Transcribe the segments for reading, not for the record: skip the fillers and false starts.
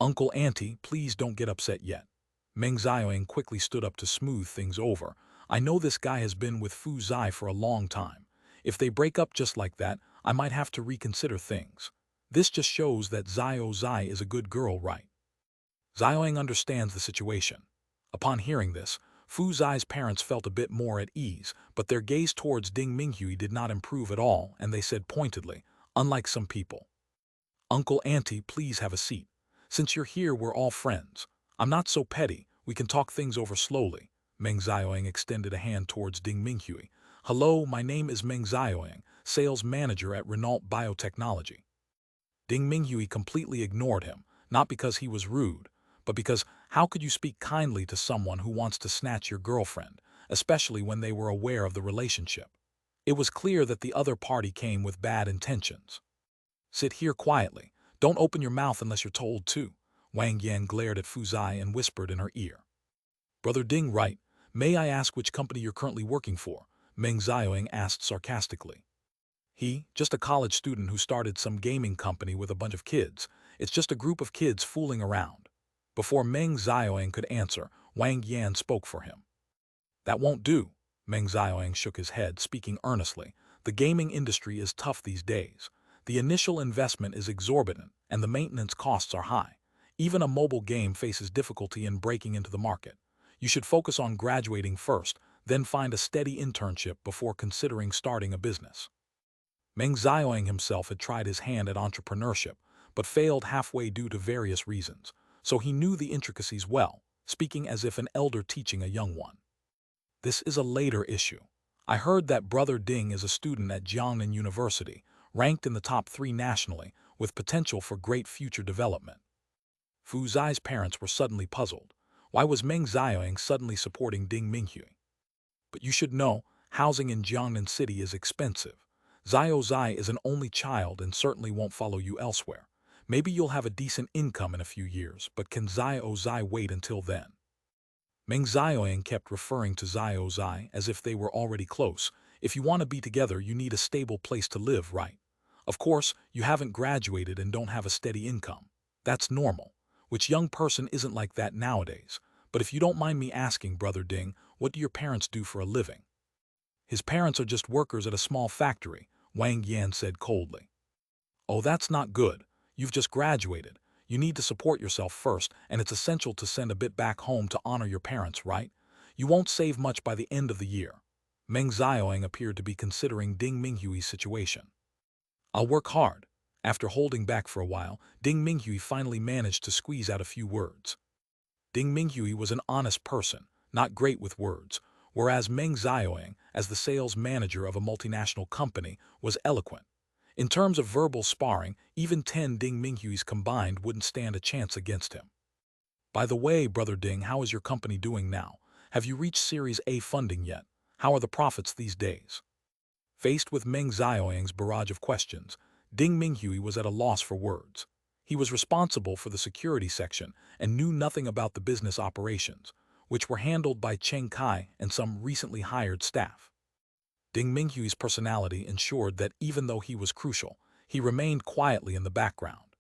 Uncle Auntie, please don't get upset yet. Meng Xiaoying quickly stood up to smooth things over. I know this guy has been with Fu Zai for a long time. If they break up just like that, I might have to reconsider things. This just shows that Xiao Zai is a good girl, right? Xiaoying understands the situation. Upon hearing this, Fu Zai's parents felt a bit more at ease, but their gaze towards Ding Minghui did not improve at all, and they said pointedly, unlike some people. Uncle Auntie, please have a seat. Since you're here, we're all friends. I'm not so petty, we can talk things over slowly. Meng Xiaoying extended a hand towards Ding Minghui. Hello, my name is Meng Xiaoying, sales manager at Renault Biotechnology. Ding Minghui completely ignored him, not because he was rude, but because how could you speak kindly to someone who wants to snatch your girlfriend, especially when they were aware of the relationship? It was clear that the other party came with bad intentions. Sit here quietly. Don't open your mouth unless you're told to. Wang Yan glared at Fu Zai and whispered in her ear. Brother Ding, right? May I ask which company you're currently working for? Meng Xiaoying asked sarcastically. Just a college student who started some gaming company with a bunch of kids. It's just a group of kids fooling around. Before Meng Xiaoying could answer, Wang Yan spoke for him. That won't do. Meng Xiaoying shook his head, speaking earnestly. The gaming industry is tough these days. The initial investment is exorbitant, and the maintenance costs are high. Even a mobile game faces difficulty in breaking into the market. You should focus on graduating first, then find a steady internship before considering starting a business. Meng Xiaoying himself had tried his hand at entrepreneurship, but failed halfway due to various reasons, so he knew the intricacies well, speaking as if an elder teaching a young one. This is a later issue. I heard that Brother Ding is a student at Jiangnan University, ranked in the top 3 nationally, with potential for great future development. Fu Zai's parents were suddenly puzzled. Why was Meng Xiaoying suddenly supporting Ding Minghui? But you should know, housing in Jiangnan City is expensive. Xiao Zai is an only child and certainly won't follow you elsewhere. Maybe you'll have a decent income in a few years, but can Xiao Zai wait until then? Meng Xiaoying kept referring to Xiao Zai as if they were already close. If you want to be together, you need a stable place to live, right? Of course, you haven't graduated and don't have a steady income. That's normal. Which young person isn't like that nowadays? But if you don't mind me asking, Brother Ding, what do your parents do for a living? His parents are just workers at a small factory, Wang Yan said coldly. Oh, that's not good. You've just graduated. You need to support yourself first, and it's essential to send a bit back home to honor your parents, right? You won't save much by the end of the year. Meng Xiaoying appeared to be considering Ding Minghui's situation. I'll work hard. After holding back for a while, Ding Minghui finally managed to squeeze out a few words. Ding Minghui was an honest person, not great with words, whereas Meng Xiaoying, as the sales manager of a multinational company, was eloquent. In terms of verbal sparring, even 10 Ding Minghuis combined wouldn't stand a chance against him. By the way, Brother Ding, how is your company doing now? Have you reached Series A funding yet? How are the profits these days? Faced with Meng Xiaoying's barrage of questions, Ding Minghui was at a loss for words. He was responsible for the security section and knew nothing about the business operations, which were handled by Cheng Kai and some recently hired staff. Ding Minghui's personality ensured that even though he was crucial, he remained quietly in the background.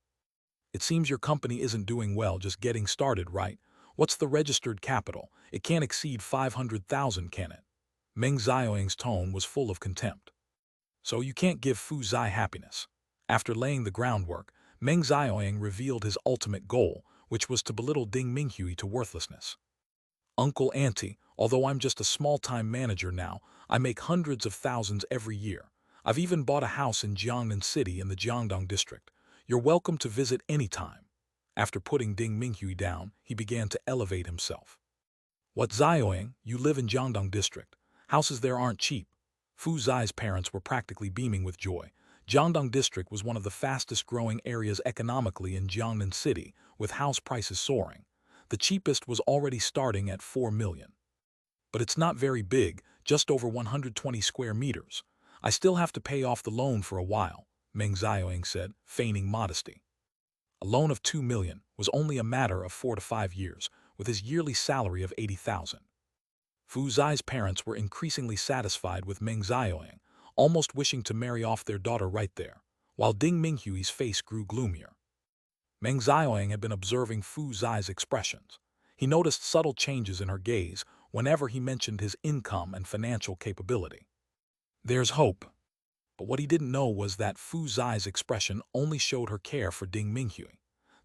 It seems your company isn't doing well, just getting started, right? What's the registered capital? It can't exceed 500,000, can it? Meng Xiaoying's tone was full of contempt. So you can't give Fu Zai happiness. After laying the groundwork, Meng Xiaoying revealed his ultimate goal, which was to belittle Ding Minghui to worthlessness. Uncle Auntie, although I'm just a small-time manager now, I make hundreds of thousands every year. I've even bought a house in Jiangnan City in the Jiangdong district. You're welcome to visit any time. After putting Ding Minghui down, he began to elevate himself. What, Xiaoying, you live in Jiangdong district. Houses there aren't cheap. Fu Zai's parents were practically beaming with joy. Jiangdong district was one of the fastest-growing areas economically in Jiangnan City, with house prices soaring. The cheapest was already starting at 4 million. But it's not very big, just over 120 square meters. I still have to pay off the loan for a while, Meng Xiaoying said, feigning modesty. A loan of 2 million was only a matter of 4 to 5 years, with his yearly salary of 80,000. Fu Zai's parents were increasingly satisfied with Meng Xiaoying, almost wishing to marry off their daughter right there, while Ding Minghui's face grew gloomier. Meng Xiaoying had been observing Fu Zai's expressions. He noticed subtle changes in her gaze whenever he mentioned his income and financial capability. There's hope. But what he didn't know was that Fu Zai's expression only showed her care for Ding Minghui.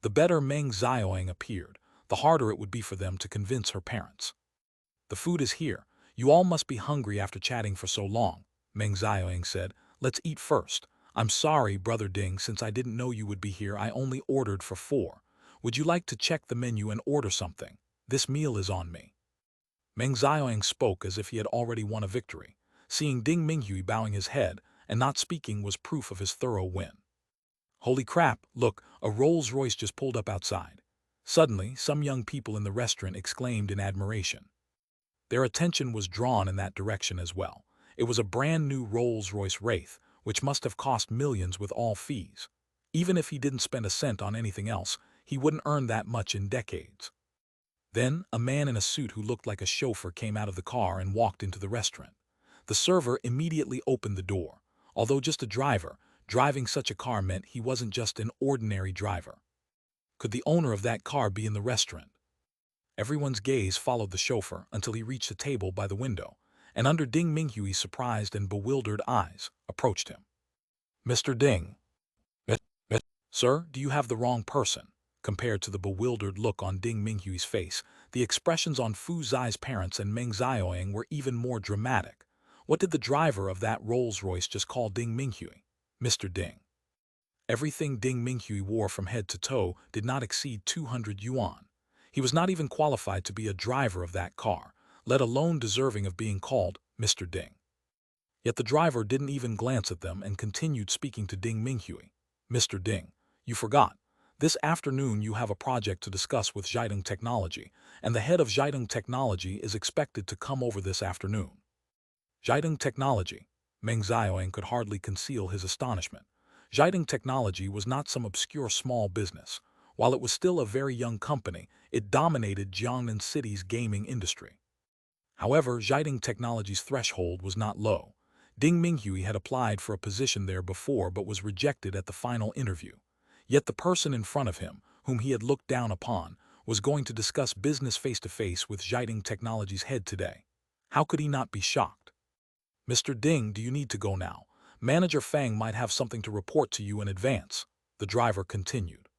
The better Meng Xiaoying appeared, the harder it would be for them to convince her parents. The food is here. You all must be hungry after chatting for so long, Meng Xiaoying said. Let's eat first. I'm sorry, Brother Ding, since I didn't know you would be here, I only ordered for 4. Would you like to check the menu and order something? This meal is on me. Meng Xiaoying spoke as if he had already won a victory. Seeing Ding Minghui bowing his head and not speaking was proof of his thorough win. Holy crap, look, a Rolls-Royce just pulled up outside. Suddenly, some young people in the restaurant exclaimed in admiration. Their attention was drawn in that direction as well. It was a brand new Rolls-Royce Wraith, which must have cost millions with all fees. Even if he didn't spend a cent on anything else, he wouldn't earn that much in decades. Then, a man in a suit who looked like a chauffeur came out of the car and walked into the restaurant. The server immediately opened the door. Although just a driver, driving such a car meant he wasn't just an ordinary driver. Could the owner of that car be in the restaurant? Everyone's gaze followed the chauffeur until he reached a table by the window, and under Ding Minghui's surprised and bewildered eyes, approached him. Mr. Ding. Sir, do you have the wrong person? Compared to the bewildered look on Ding Minghui's face, the expressions on Fu Zai's parents and Meng Xiaoying were even more dramatic. What did the driver of that Rolls-Royce just call Ding Minghui? Mr. Ding. Everything Ding Minghui wore from head to toe did not exceed 200 yuan. He was not even qualified to be a driver of that car, let alone deserving of being called Mr. Ding. Yet the driver didn't even glance at them and continued speaking to Ding Minghui. Mr. Ding, you forgot. This afternoon you have a project to discuss with Jade Technology, and the head of Jade Technology is expected to come over this afternoon. Jade Technology. Meng Xiaoying could hardly conceal his astonishment. Jade Technology was not some obscure small business. While it was still a very young company, it dominated Jiangnan City's gaming industry. However, Jade Technology's threshold was not low. Ding Minghui had applied for a position there before but was rejected at the final interview. Yet the person in front of him, whom he had looked down upon, was going to discuss business face-to-face with Jade Technology's head today. How could he not be shocked? Mr. Ding, do you need to go now? Manager Fang might have something to report to you in advance, the driver continued.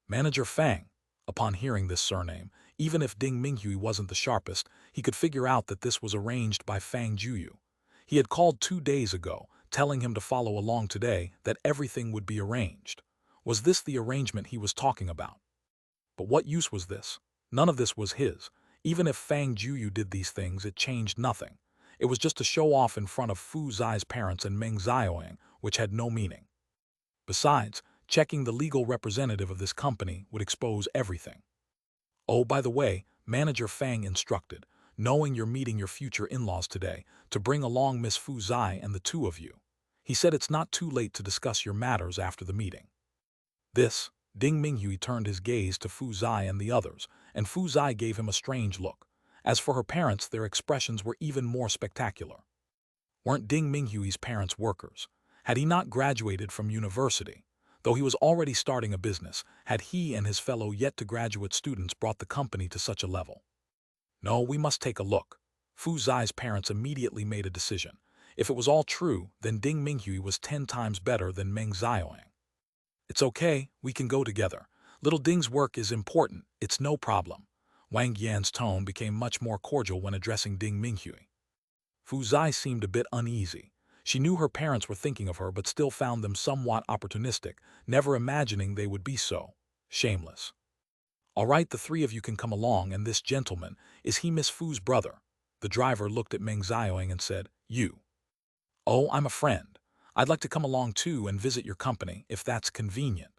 Manager Fang. Upon hearing this surname, even if Ding Minghui wasn't the sharpest, he could figure out that this was arranged by Fang Jueyu. He had called 2 days ago, telling him to follow along today, that everything would be arranged. Was this the arrangement he was talking about? But what use was this? None of this was his. Even if Fang Jueyu did these things, it changed nothing. It was just to show off in front of Fu Zai's parents and Meng Xiaoying, which had no meaning. Besides, checking the legal representative of this company would expose everything. Oh, by the way, Manager Fang instructed, knowing you're meeting your future in-laws today, to bring along Miss Fu Zai and the 2 of you. He said it's not too late to discuss your matters after the meeting. This, Ding Minghui turned his gaze to Fu Zai and the others, and Fu Zai gave him a strange look. As for her parents, their expressions were even more spectacular. Weren't Ding Minghui's parents workers? Had he not graduated from university? Though he was already starting a business, had he and his fellow yet-to-graduate students brought the company to such a level? No, we must take a look. Fu Zai's parents immediately made a decision. If it was all true, then Ding Minghui was 10 times better than Meng Xiaoying. It's okay, we can go together. Little Ding's work is important, it's no problem. Wang Yan's tone became much more cordial when addressing Ding Minghui. Fu Zai seemed a bit uneasy. She knew her parents were thinking of her but still found them somewhat opportunistic, never imagining they would be so shameless. All right, the 3 of you can come along, and this gentleman, is he Miss Fu's brother? The driver looked at Meng Xiaoying and said, You. Oh, I'm a friend. I'd like to come along too and visit your company, if that's convenient.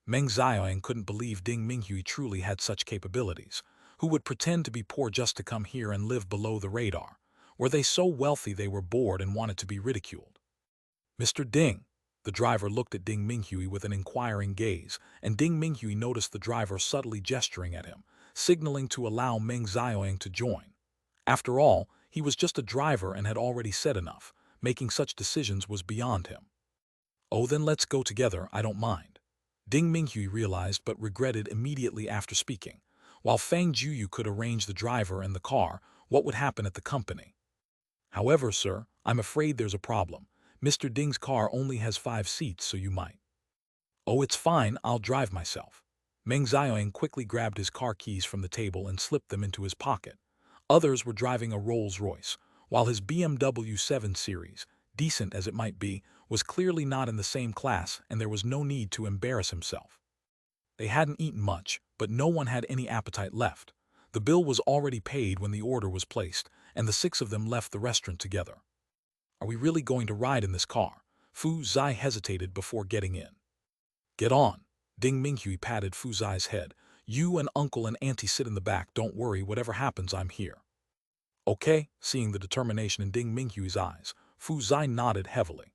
Meng Xiaoying couldn't believe Ding Minghui truly had such capabilities. Who would pretend to be poor just to come here and live below the radar? Were they so wealthy they were bored and wanted to be ridiculed? Mr. Ding. The driver looked at Ding Minghui with an inquiring gaze, and Ding Minghui noticed the driver subtly gesturing at him, signaling to allow Meng Xiaoying to join. After all, he was just a driver and had already said enough. Making such decisions was beyond him. Oh, then let's go together, I don't mind. Ding Minghui realized but regretted immediately after speaking. While Fang Jueyu could arrange the driver and the car, what would happen at the company? However, sir, I'm afraid there's a problem. Mr. Ding's car only has 5 seats, so you might. Oh, it's fine, I'll drive myself. Meng Xiaoying quickly grabbed his car keys from the table and slipped them into his pocket. Others were driving a Rolls-Royce, while his BMW 7 Series, decent as it might be, was clearly not in the same class, and there was no need to embarrass himself. They hadn't eaten much, but no one had any appetite left. The bill was already paid when the order was placed, and the 6 of them left the restaurant together. Are we really going to ride in this car? Fu Zai hesitated before getting in. Get on. Ding Minghui patted Fu Zai's head. You and uncle and auntie sit in the back, don't worry, whatever happens, I'm here. Okay, seeing the determination in Ding Minghui's eyes, Fu Zai nodded heavily.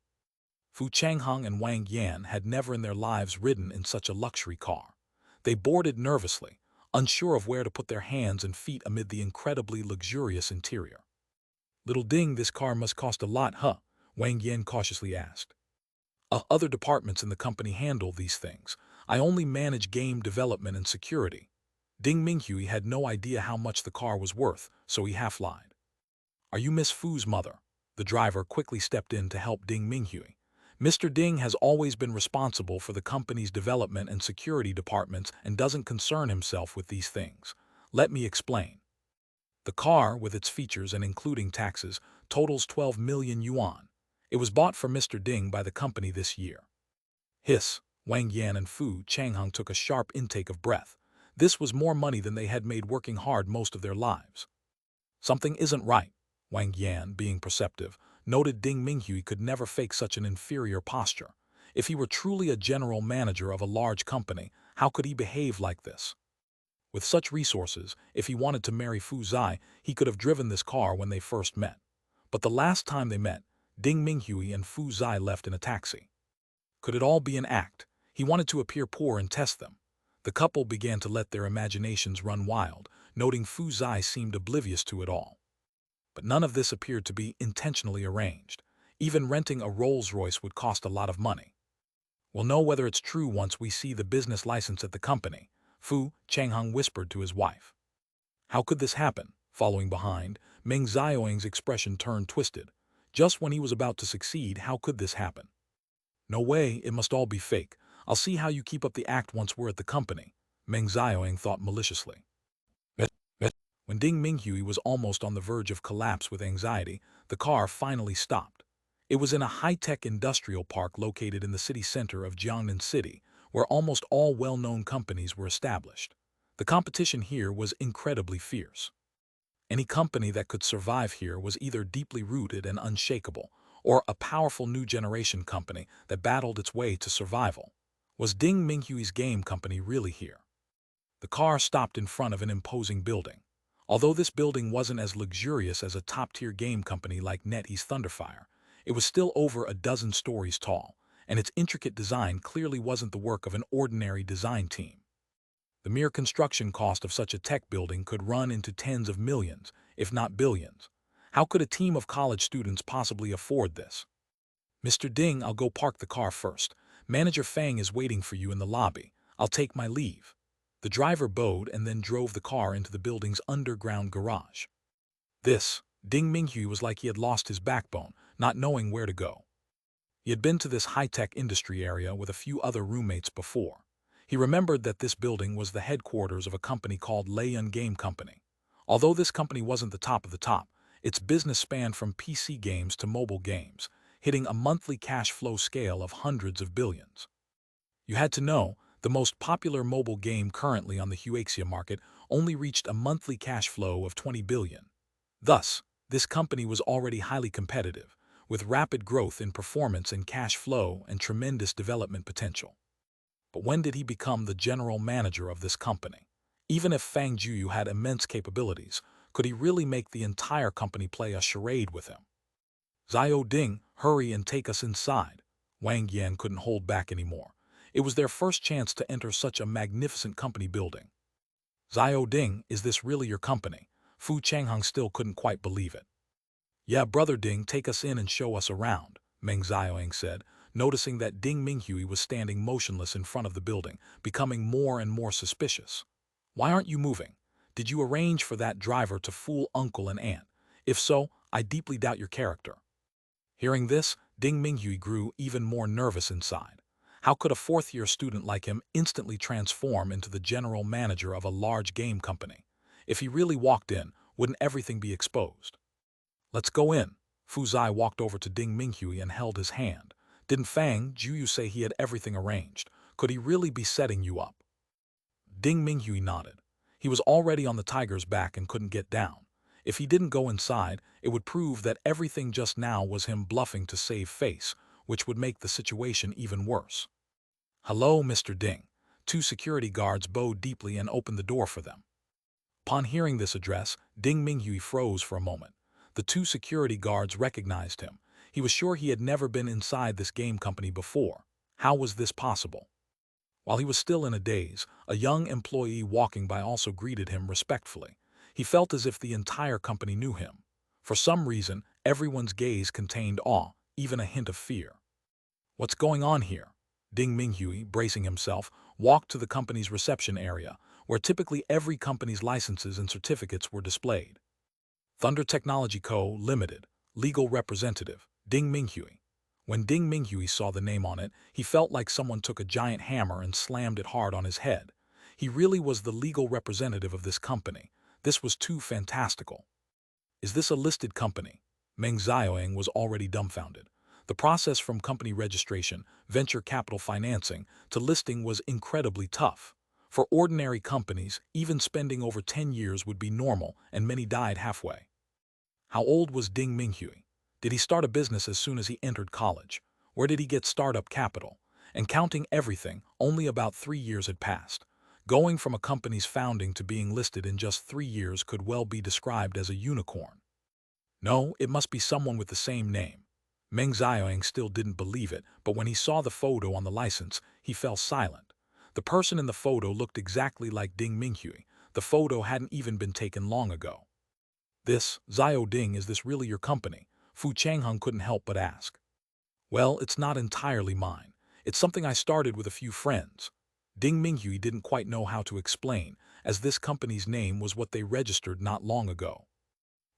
Fu Changheng and Wang Yan had never in their lives ridden in such a luxury car. They boarded nervously, unsure of where to put their hands and feet amid the incredibly luxurious interior. Little Ding, this car must cost a lot, huh? Wang Yan cautiously asked. Other departments in the company handle these things. I only manage game development and security. Ding Minghui had no idea how much the car was worth, so he half-lied. Are you Miss Fu's mother? The driver quickly stepped in to help Ding Minghui. Mr. Ding has always been responsible for the company's development and security departments and doesn't concern himself with these things. Let me explain. The car, with its features and including taxes, totals 12 million yuan. It was bought for Mr. Ding by the company this year. Hiss, Wang Yan and Fu Changheng took a sharp intake of breath. This was more money than they had made working hard most of their lives. Something isn't right. Wang Yan, being perceptive, noted Ding Minghui could never fake such an inferior posture. If he were truly a general manager of a large company, how could he behave like this? With such resources, if he wanted to marry Fu Zai, he could have driven this car when they first met. But the last time they met, Ding Minghui and Fu Zai left in a taxi. Could it all be an act? He wanted to appear poor and test them. The couple began to let their imaginations run wild, noting Fu Zai seemed oblivious to it all. But none of this appeared to be intentionally arranged. Even renting a Rolls-Royce would cost a lot of money. We'll know whether it's true once we see the business license at the company, Fu Changheng whispered to his wife. How could this happen? Following behind, Meng Xiaoying's expression turned twisted. Just when he was about to succeed, how could this happen? No way, it must all be fake. I'll see how you keep up the act once we're at the company, Meng Xiaoying thought maliciously. When Ding Minghui was almost on the verge of collapse with anxiety, the car finally stopped. It was in a high-tech industrial park located in the city center of Jiangnan City, where almost all well-known companies were established. The competition here was incredibly fierce. Any company that could survive here was either deeply rooted and unshakable, or a powerful new generation company that battled its way to survival. Was Ding Minghui's game company really here? The car stopped in front of an imposing building. Although this building wasn't as luxurious as a top-tier game company like NetEase Thunderfire, it was still over a dozen stories tall, and its intricate design clearly wasn't the work of an ordinary design team. The mere construction cost of such a tech building could run into tens of millions, if not billions. How could a team of college students possibly afford this? Mr. Ding, I'll go park the car first. Manager Fang is waiting for you in the lobby. I'll take my leave. The driver bowed and then drove the car into the building's underground garage. Ding Minghui was like he had lost his backbone, not knowing where to go. He had been to this high-tech industry area with a few other roommates before. He remembered that this building was the headquarters of a company called Leiyun Game Company. Although this company wasn't the top of the top, its business spanned from PC games to mobile games, hitting a monthly cash flow scale of hundreds of billions. You had to know, the most popular mobile game currently on the Huaxia market only reached a monthly cash flow of 20 billion. Thus, this company was already highly competitive, with rapid growth in performance and cash flow and tremendous development potential. But when did he become the general manager of this company? Even if Fang Jueyu had immense capabilities, could he really make the entire company play a charade with him? Xiao Ding, hurry and take us inside. Wang Yan couldn't hold back anymore. It was their first chance to enter such a magnificent company building. Xiao Ding, is this really your company? Fu Changheng still couldn't quite believe it. Yeah, brother Ding, take us in and show us around, Meng Xiaoying said, noticing that Ding Minghui was standing motionless in front of the building, becoming more and more suspicious. "Why aren't you moving? Did you arrange for that driver to fool uncle and aunt? If so, I deeply doubt your character." Hearing this, Ding Minghui grew even more nervous inside. How could a fourth-year student like him instantly transform into the general manager of a large game company? If he really walked in, wouldn't everything be exposed? "Let's go in." Fu Zai walked over to Ding Minghui and held his hand. "Didn't Fang Jueyu say he had everything arranged? Could he really be setting you up?" Ding Minghui nodded. He was already on the tiger's back and couldn't get down. If he didn't go inside, it would prove that everything just now was him bluffing to save face, which would make the situation even worse. "Hello, Mr. Ding." Two security guards bowed deeply and opened the door for them. Upon hearing this address, Ding Minghui froze for a moment. The two security guards recognized him. He was sure he had never been inside this game company before. How was this possible? While he was still in a daze, a young employee walking by also greeted him respectfully. He felt as if the entire company knew him. For some reason, everyone's gaze contained awe, even a hint of fear. "What's going on here?" Ding Minghui, bracing himself, walked to the company's reception area, where typically every company's licenses and certificates were displayed. "Thunder Technology Co., Limited, Legal Representative, Ding Minghui." When Ding Minghui saw the name on it, he felt like someone took a giant hammer and slammed it hard on his head. He really was the legal representative of this company. This was too fantastical. "Is this a listed company?" Meng Xiaoying was already dumbfounded. The process from company registration, venture capital financing, to listing was incredibly tough. For ordinary companies, even spending over 10 years would be normal, and many died halfway. How old was Ding Minghui? Did he start a business as soon as he entered college? Where did he get startup capital? And counting everything, only about 3 years had passed. Going from a company's founding to being listed in just 3 years could well be described as a unicorn. No, it must be someone with the same name. Meng Xiaoying still didn't believe it, but when he saw the photo on the license, he fell silent. The person in the photo looked exactly like Ding Minghui. The photo hadn't even been taken long ago. "This, Xiao Ding, is this really your company?" Fu Changheng couldn't help but ask. "Well, it's not entirely mine. It's something I started with a few friends." Ding Minghui didn't quite know how to explain, as this company's name was what they registered not long ago.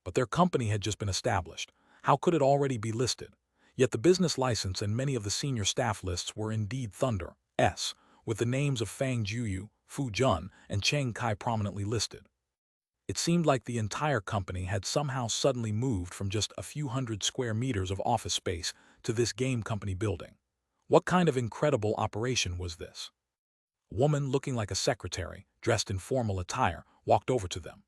But their company had just been established. How could it already be listed? Yet the business license and many of the senior staff lists were indeed Thunder S, with the names of Fang Jueyu, Fu Jun, and Cheng Kai prominently listed. It seemed like the entire company had somehow suddenly moved from just a few hundred square meters of office space to this game company building. What kind of incredible operation was this? A woman looking like a secretary, dressed in formal attire, walked over to them.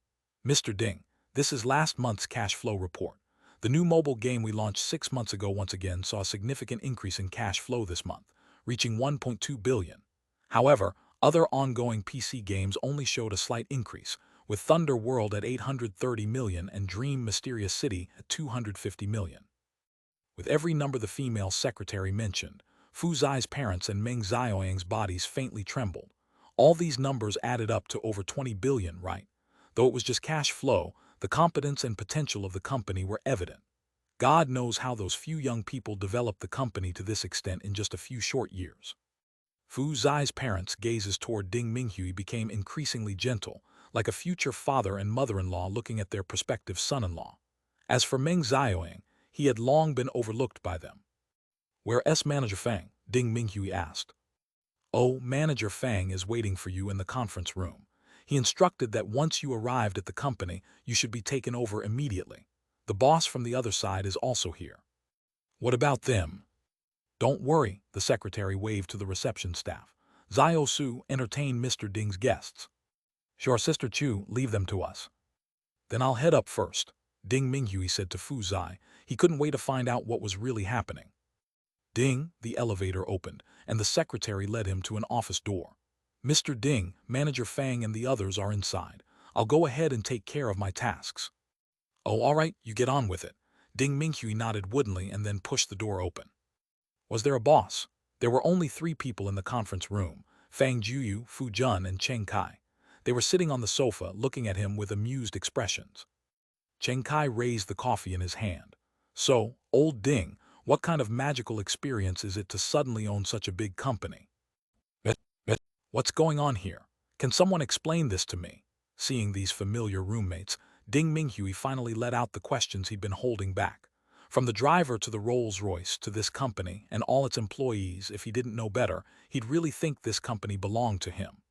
"Mr. Ding, this is last month's cash flow report. The new mobile game we launched 6 months ago once again saw a significant increase in cash flow this month, reaching 1.2 billion. However, other ongoing PC games only showed a slight increase, with Thunder World at 830 million and Dream Mysterious City at 250 million. With every number the female secretary mentioned, Fu Zai's parents and Meng Xiaoying's bodies faintly trembled. All these numbers added up to over 20 billion, right? Though it was just cash flow, the competence and potential of the company were evident. God knows how those few young people developed the company to this extent in just a few short years. Fu Zai's parents' gazes toward Ding Minghui became increasingly gentle, like a future father and mother-in-law looking at their prospective son-in-law. As for Meng Xiaoying, he had long been overlooked by them. "Where's Manager Fang?" Ding Minghui asked. "Oh, Manager Fang is waiting for you in the conference room. He instructed that once you arrived at the company, you should be taken over immediately. The boss from the other side is also here." "What about them?" "Don't worry," the secretary waved to the reception staff. "Xiao Su, entertain Mr. Ding's guests." "Sure, Sister Chu, leave them to us." "Then I'll head up first," Ding Minghui said to Fu Zai. He couldn't wait to find out what was really happening. Ding, the elevator opened, and the secretary led him to an office door. "Mr. Ding, Manager Fang and the others are inside. I'll go ahead and take care of my tasks." "Oh, all right, you get on with it." Ding Minghui nodded woodenly and then pushed the door open. Was there a boss? There were only 3 people in the conference room: Fang Jueyu, Fu Jun, and Cheng Kai. They were sitting on the sofa, looking at him with amused expressions. Cheng Kai raised the coffee in his hand. "So, old Ding, What kind of magical experience is it to suddenly own such a big company? Eh, eh, What's going on here? Can someone explain this to me? Seeing these familiar roommates, Ding Minghui finally let out the questions he'd been holding back. From the driver to the Rolls-Royce to this company and all its employees, if he didn't know better, he'd really think this company belonged to him.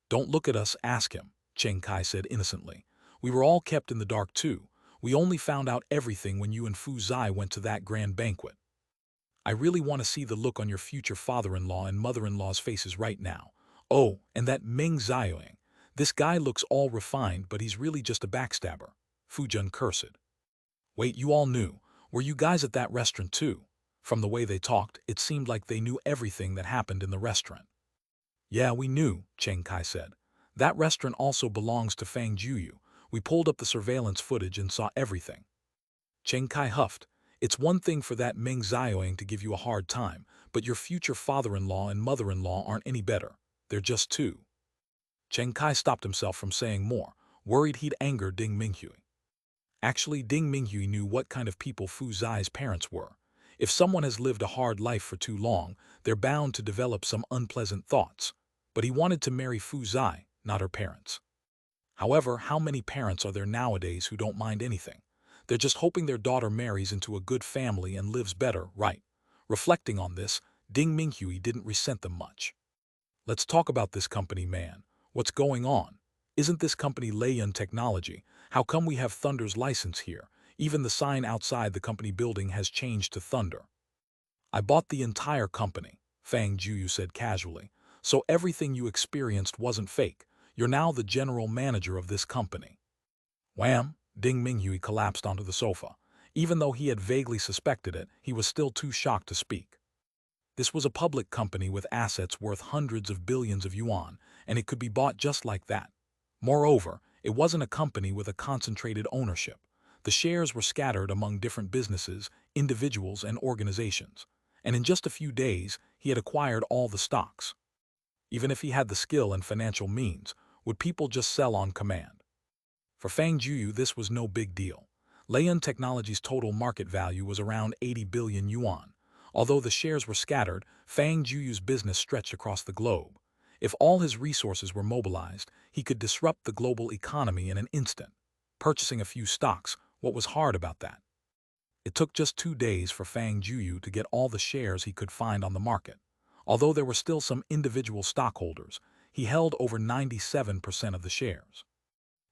Don't look at us, ask him, Cheng Kai said innocently. We were all kept in the dark too. We only found out everything when you and Fu Zai went to that grand banquet. I really want to see the look on your future father-in-law and mother-in-law's faces right now. Oh, and that Meng Xiaoying. This guy looks all refined, but he's really just a backstabber. Fu Jun cursed. Wait, you all knew. Were you guys at that restaurant too? From the way they talked, it seemed like they knew everything that happened in the restaurant. Yeah, we knew, Cheng Kai said. That restaurant also belongs to Fang Jueyu. We pulled up the surveillance footage and saw everything. Cheng Kai huffed. It's one thing for that Meng Xiaoying to give you a hard time, but your future father-in-law and mother-in-law aren't any better. They're just two. Cheng Kai stopped himself from saying more, worried he'd anger Ding Minghui. Actually, Ding Minghui knew what kind of people Fu Zai's parents were. If someone has lived a hard life for too long, they're bound to develop some unpleasant thoughts. But he wanted to marry Fu Zai, not her parents. However, how many parents are there nowadays who don't mind anything? They're just hoping their daughter marries into a good family and lives better, right? Reflecting on this, Ding Minghui didn't resent them much. Let's talk about this company, man. What's going on? Isn't this company Leiyan Technology? How come we have Thunder's license here? Even the sign outside the company building has changed to Thunder. I bought the entire company, Fang Jueyu said casually. So everything you experienced wasn't fake. You're now the general manager of this company. Wham! Ding Minghui collapsed onto the sofa. Even though he had vaguely suspected it, he was still too shocked to speak. This was a public company with assets worth hundreds of billions of yuan, and it could be bought just like that. Moreover, it wasn't a company with a concentrated ownership. The shares were scattered among different businesses, individuals, and organizations. And in just a few days, he had acquired all the stocks. Even if he had the skill and financial means, would people just sell on command? For Fang Jueyu, this was no big deal. Leiyan Technology's total market value was around 80 billion yuan. Although the shares were scattered, Fang Jueyu's business stretched across the globe. If all his resources were mobilized, he could disrupt the global economy in an instant. Purchasing a few stocks, what was hard about that? It took just 2 days for Fang Jueyu to get all the shares he could find on the market. Although there were still some individual stockholders, he held over 97% of the shares.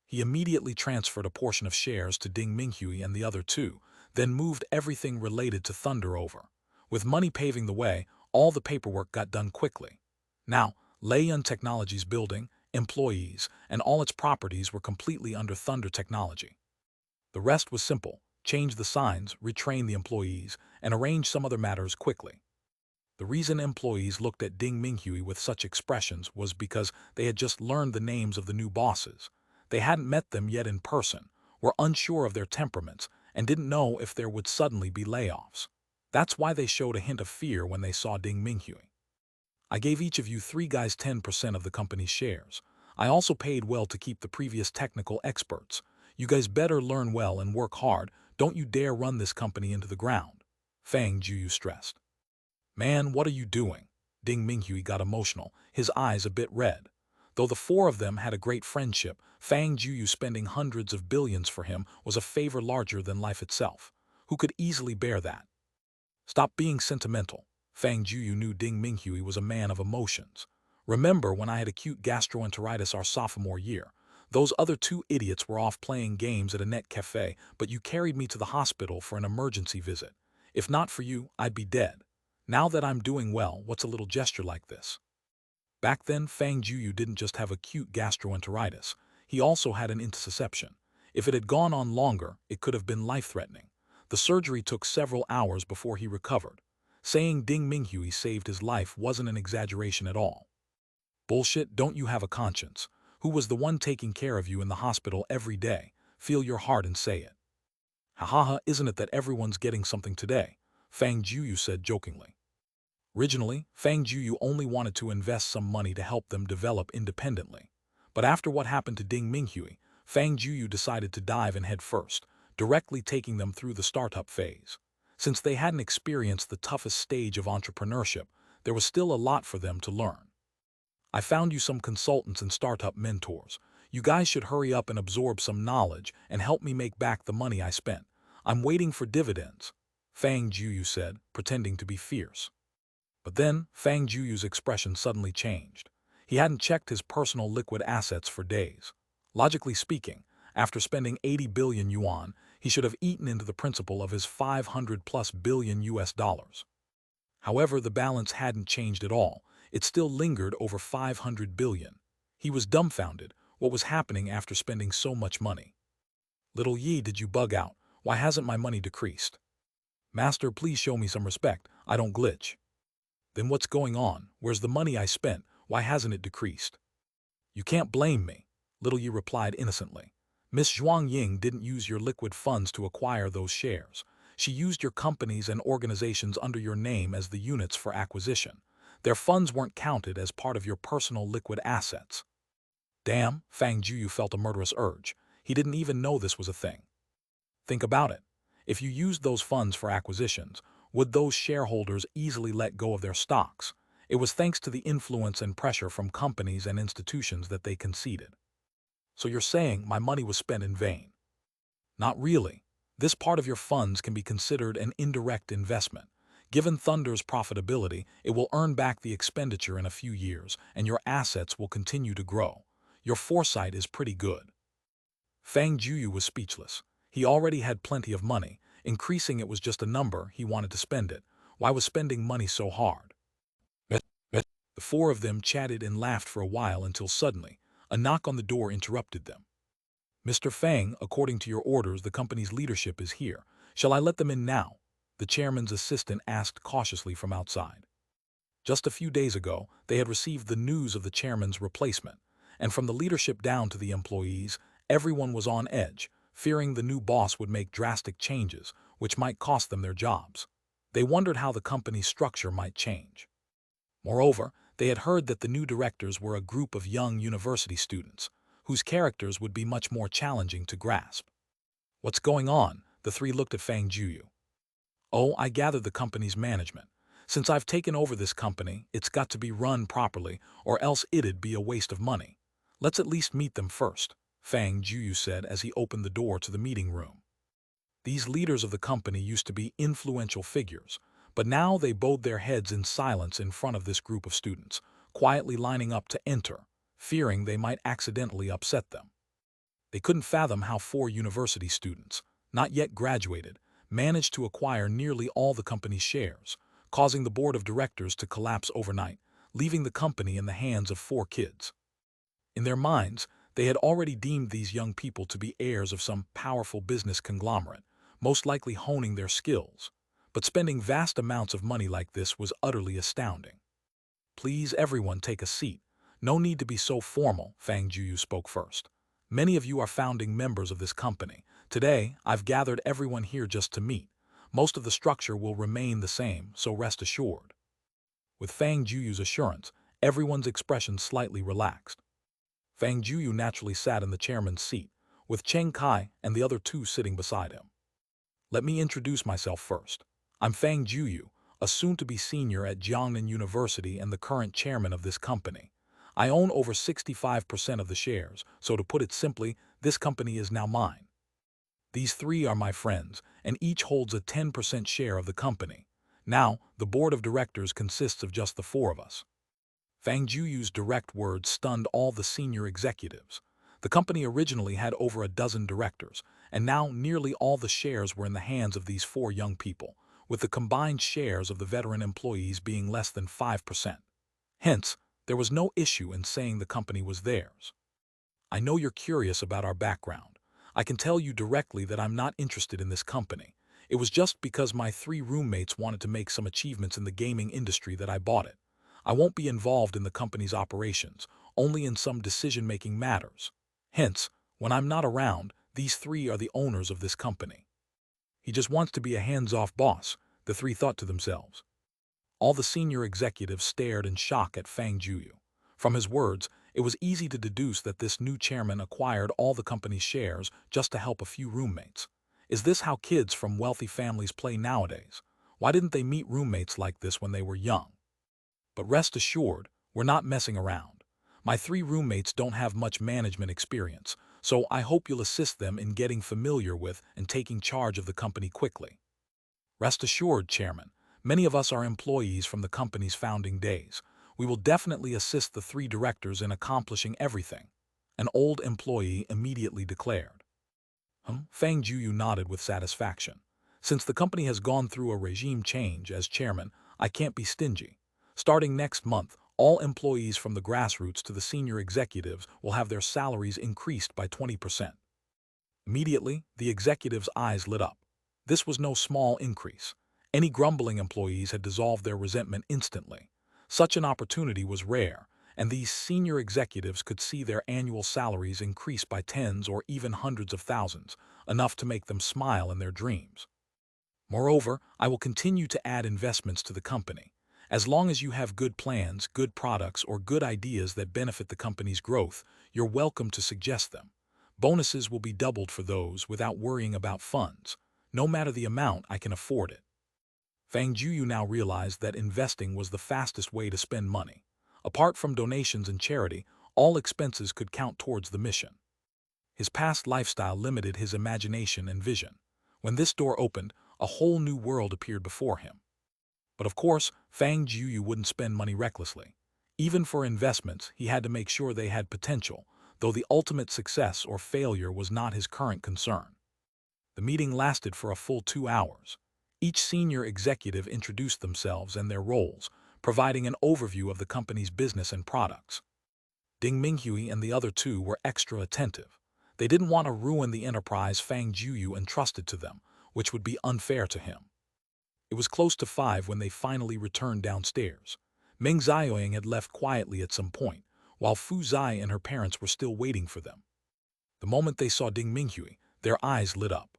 He immediately transferred a portion of shares to Ding Minghui and the other two, then moved everything related to Thunder over. With money paving the way, all the paperwork got done quickly. Now, Leiyan Technology's building, employees, and all its properties were completely under Thunder Technology. The rest was simple: change the signs, retrain the employees, and arrange some other matters quickly. The reason employees looked at Ding Minghui with such expressions was because they had just learned the names of the new bosses. They hadn't met them yet in person, were unsure of their temperaments, and didn't know if there would suddenly be layoffs. That's why they showed a hint of fear when they saw Ding Minghui. I gave each of you 3 guys 10% of the company's shares. I also paid well to keep the previous technical experts. You guys better learn well and work hard. Don't you dare run this company into the ground. Fang Jueyu stressed. Man, what are you doing? Ding Minghui got emotional, his eyes a bit red. Though the 4 of them had a great friendship, Fang Jueyu spending hundreds of billions for him was a favor larger than life itself. Who could easily bear that? Stop being sentimental. Fang Jueyu knew Ding Minghui was a man of emotions. Remember when I had acute gastroenteritis our sophomore year? Those other 2 idiots were off playing games at a net cafe, but you carried me to the hospital for an emergency visit. If not for you, I'd be dead. Now that I'm doing well, what's a little gesture like this? Back then, Fang Jueyu didn't just have acute gastroenteritis. He also had an intussusception. If it had gone on longer, it could have been life-threatening. The surgery took several hours before he recovered. Saying Ding Minghui saved his life wasn't an exaggeration at all. Bullshit, don't you have a conscience? Who was the one taking care of you in the hospital every day? Feel your heart and say it. Ha ha ha, isn't it that everyone's getting something today? Fang Jueyu said jokingly. Originally, Fang Jueyu only wanted to invest some money to help them develop independently. But after what happened to Ding Minghui, Fang Jueyu decided to dive in head first, directly taking them through the startup phase. Since they hadn't experienced the toughest stage of entrepreneurship, there was still a lot for them to learn. I found you some consultants and startup mentors. You guys should hurry up and absorb some knowledge and help me make back the money I spent. I'm waiting for dividends, Fang Jueyu said, pretending to be fierce. But then, Fang Juyu's expression suddenly changed. He hadn't checked his personal liquid assets for days. Logically speaking, after spending 80 billion yuan, he should have eaten into the principal of his 500 plus billion US dollars. However, the balance hadn't changed at all. It still lingered over 500 billion. He was dumbfounded. What was happening after spending so much money? Little Yi, did you bug out? Why hasn't my money decreased? Master, please show me some respect. I don't glitch. Then what's going on? Where's the money I spent? Why hasn't it decreased? You can't blame me, Little Yi replied innocently. Miss Zhuang Ying didn't use your liquid funds to acquire those shares. She used your companies and organizations under your name as the units for acquisition. Their funds weren't counted as part of your personal liquid assets. Damn, Fang Jueyu felt a murderous urge. He didn't even know this was a thing. Think about it. If you used those funds for acquisitions, would those shareholders easily let go of their stocks? It was thanks to the influence and pressure from companies and institutions that they conceded. So you're saying my money was spent in vain? Not really. This part of your funds can be considered an indirect investment. Given Thunder's profitability, it will earn back the expenditure in a few years, and your assets will continue to grow. Your foresight is pretty good. Fang Jueyu was speechless. He already had plenty of money. Increasing it was just a number. He wanted to spend it. Why was spending money so hard? The four of them chatted and laughed for a while until suddenly, a knock on the door interrupted them. Mr. Fang, according to your orders, the company's leadership is here. Shall I let them in now? The chairman's assistant asked cautiously from outside. Just a few days ago, they had received the news of the chairman's replacement, and from the leadership down to the employees, everyone was on edge, fearing the new boss would make drastic changes, which might cost them their jobs. They wondered how the company's structure might change. Moreover, they had heard that the new directors were a group of young university students, whose characters would be much more challenging to grasp. What's going on? The three looked at Fang Jueyu. Oh, I gathered the company's management. Since I've taken over this company, it's got to be run properly, or else it'd be a waste of money. Let's at least meet them first, Fang Jueyu said as he opened the door to the meeting room. These leaders of the company used to be influential figures, but now they bowed their heads in silence in front of this group of students, quietly lining up to enter, fearing they might accidentally upset them. They couldn't fathom how four university students, not yet graduated, managed to acquire nearly all the company's shares, causing the board of directors to collapse overnight, leaving the company in the hands of four kids. In their minds, they had already deemed these young people to be heirs of some powerful business conglomerate, most likely honing their skills. But spending vast amounts of money like this was utterly astounding. Please, everyone, take a seat. No need to be so formal, Fang Jueyu spoke first. Many of you are founding members of this company. Today, I've gathered everyone here just to meet. Most of the structure will remain the same, so rest assured. With Fang Jueyu's assurance, everyone's expression slightly relaxed. Fang Jueyu naturally sat in the chairman's seat, with Cheng Kai and the other two sitting beside him. Let me introduce myself first. I'm Fang Jueyu, a soon-to-be senior at Jiangnan University and the current chairman of this company. I own over 65% of the shares, so to put it simply, this company is now mine. These three are my friends, and each holds a 10% share of the company. Now, the board of directors consists of just the four of us. Fang Jueyu's direct words stunned all the senior executives. The company originally had over a dozen directors, and now nearly all the shares were in the hands of these four young people, with the combined shares of the veteran employees being less than 5%. Hence, there was no issue in saying the company was theirs. I know you're curious about our background. I can tell you directly that I'm not interested in this company. It was just because my three roommates wanted to make some achievements in the gaming industry that I bought it. I won't be involved in the company's operations, only in some decision-making matters. Hence, when I'm not around, these three are the owners of this company. He just wants to be a hands-off boss, the three thought to themselves. All the senior executives stared in shock at Fang Jueyu. From his words, it was easy to deduce that this new chairman acquired all the company's shares just to help a few roommates. Is this how kids from wealthy families play nowadays? Why didn't they meet roommates like this when they were young? But rest assured, we're not messing around. My 3 roommates don't have much management experience, so I hope you'll assist them in getting familiar with and taking charge of the company quickly. Rest assured, Chairman, many of us are employees from the company's founding days. We will definitely assist the 3 directors in accomplishing everything, an old employee immediately declared. Fang Jueyu nodded with satisfaction. Since the company has gone through a regime change as chairman, I can't be stingy. Starting next month, all employees from the grassroots to the senior executives will have their salaries increased by 20%. Immediately, the executives' eyes lit up. This was no small increase. Any grumbling employees had dissolved their resentment instantly. Such an opportunity was rare, and these senior executives could see their annual salaries increase by tens or even hundreds of thousands, enough to make them smile in their dreams. Moreover, I will continue to add investments to the company. As long as you have good plans, good products, or good ideas that benefit the company's growth, you're welcome to suggest them. Bonuses will be doubled for those without worrying about funds. No matter the amount, I can afford it. Fang Jueyu now realized that investing was the fastest way to spend money. Apart from donations and charity, all expenses could count towards the mission. His past lifestyle limited his imagination and vision. When this door opened, a whole new world appeared before him. But of course, Fang Jueyu wouldn't spend money recklessly. Even for investments, he had to make sure they had potential, though the ultimate success or failure was not his current concern. The meeting lasted for a full 2 hours. Each senior executive introduced themselves and their roles, providing an overview of the company's business and products. Ding Minghui and the other 2 were extra attentive. They didn't want to ruin the enterprise Fang Jueyu entrusted to them, which would be unfair to him. It was close to 5 when they finally returned downstairs. Meng Xiaoying had left quietly at some point, while Fu Zai and her parents were still waiting for them. The moment they saw Ding Minghui, their eyes lit up.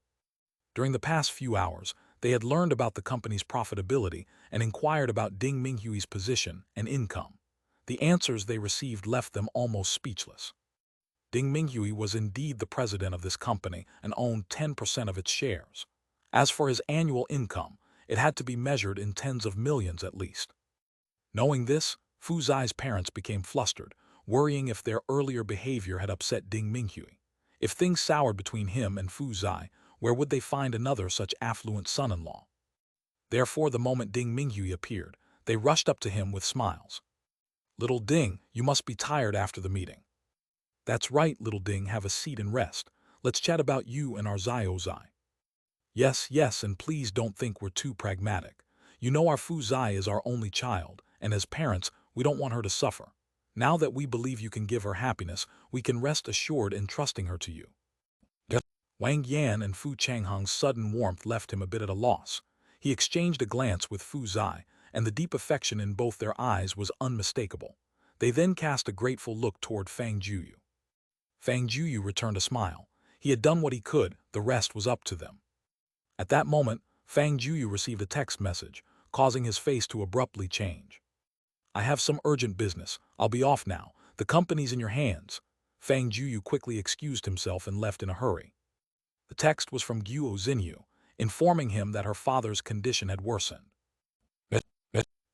During the past few hours, they had learned about the company's profitability and inquired about Ding Minghui's position and income. The answers they received left them almost speechless. Ding Minghui was indeed the president of this company and owned 10% of its shares. As for his annual income, it had to be measured in tens of millions at least. Knowing this, Fu Zai's parents became flustered, worrying if their earlier behavior had upset Ding Minghui. If things soured between him and Fu Zai, where would they find another such affluent son-in-law? Therefore, the moment Ding Minghui appeared, they rushed up to him with smiles. "Little Ding, you must be tired after the meeting." "That's right, little Ding, have a seat and rest. Let's chat about you and our Zio Zai." "Yes, yes, and please don't think we're too pragmatic. You know our Fu Zai is our only child, and as parents, we don't want her to suffer. Now that we believe you can give her happiness, we can rest assured in trusting her to you." Wang Yan and Fu Changheng's sudden warmth left him a bit at a loss. He exchanged a glance with Fu Zai, and the deep affection in both their eyes was unmistakable. They then cast a grateful look toward Fang Jueyu. Fang Jueyu returned a smile. He had done what he could, the rest was up to them. At that moment, Fang Jueyu received a text message, causing his face to abruptly change. "I have some urgent business. I'll be off now. The company's in your hands." Fang Jueyu quickly excused himself and left in a hurry. The text was from Guo Xinyu, informing him that her father's condition had worsened.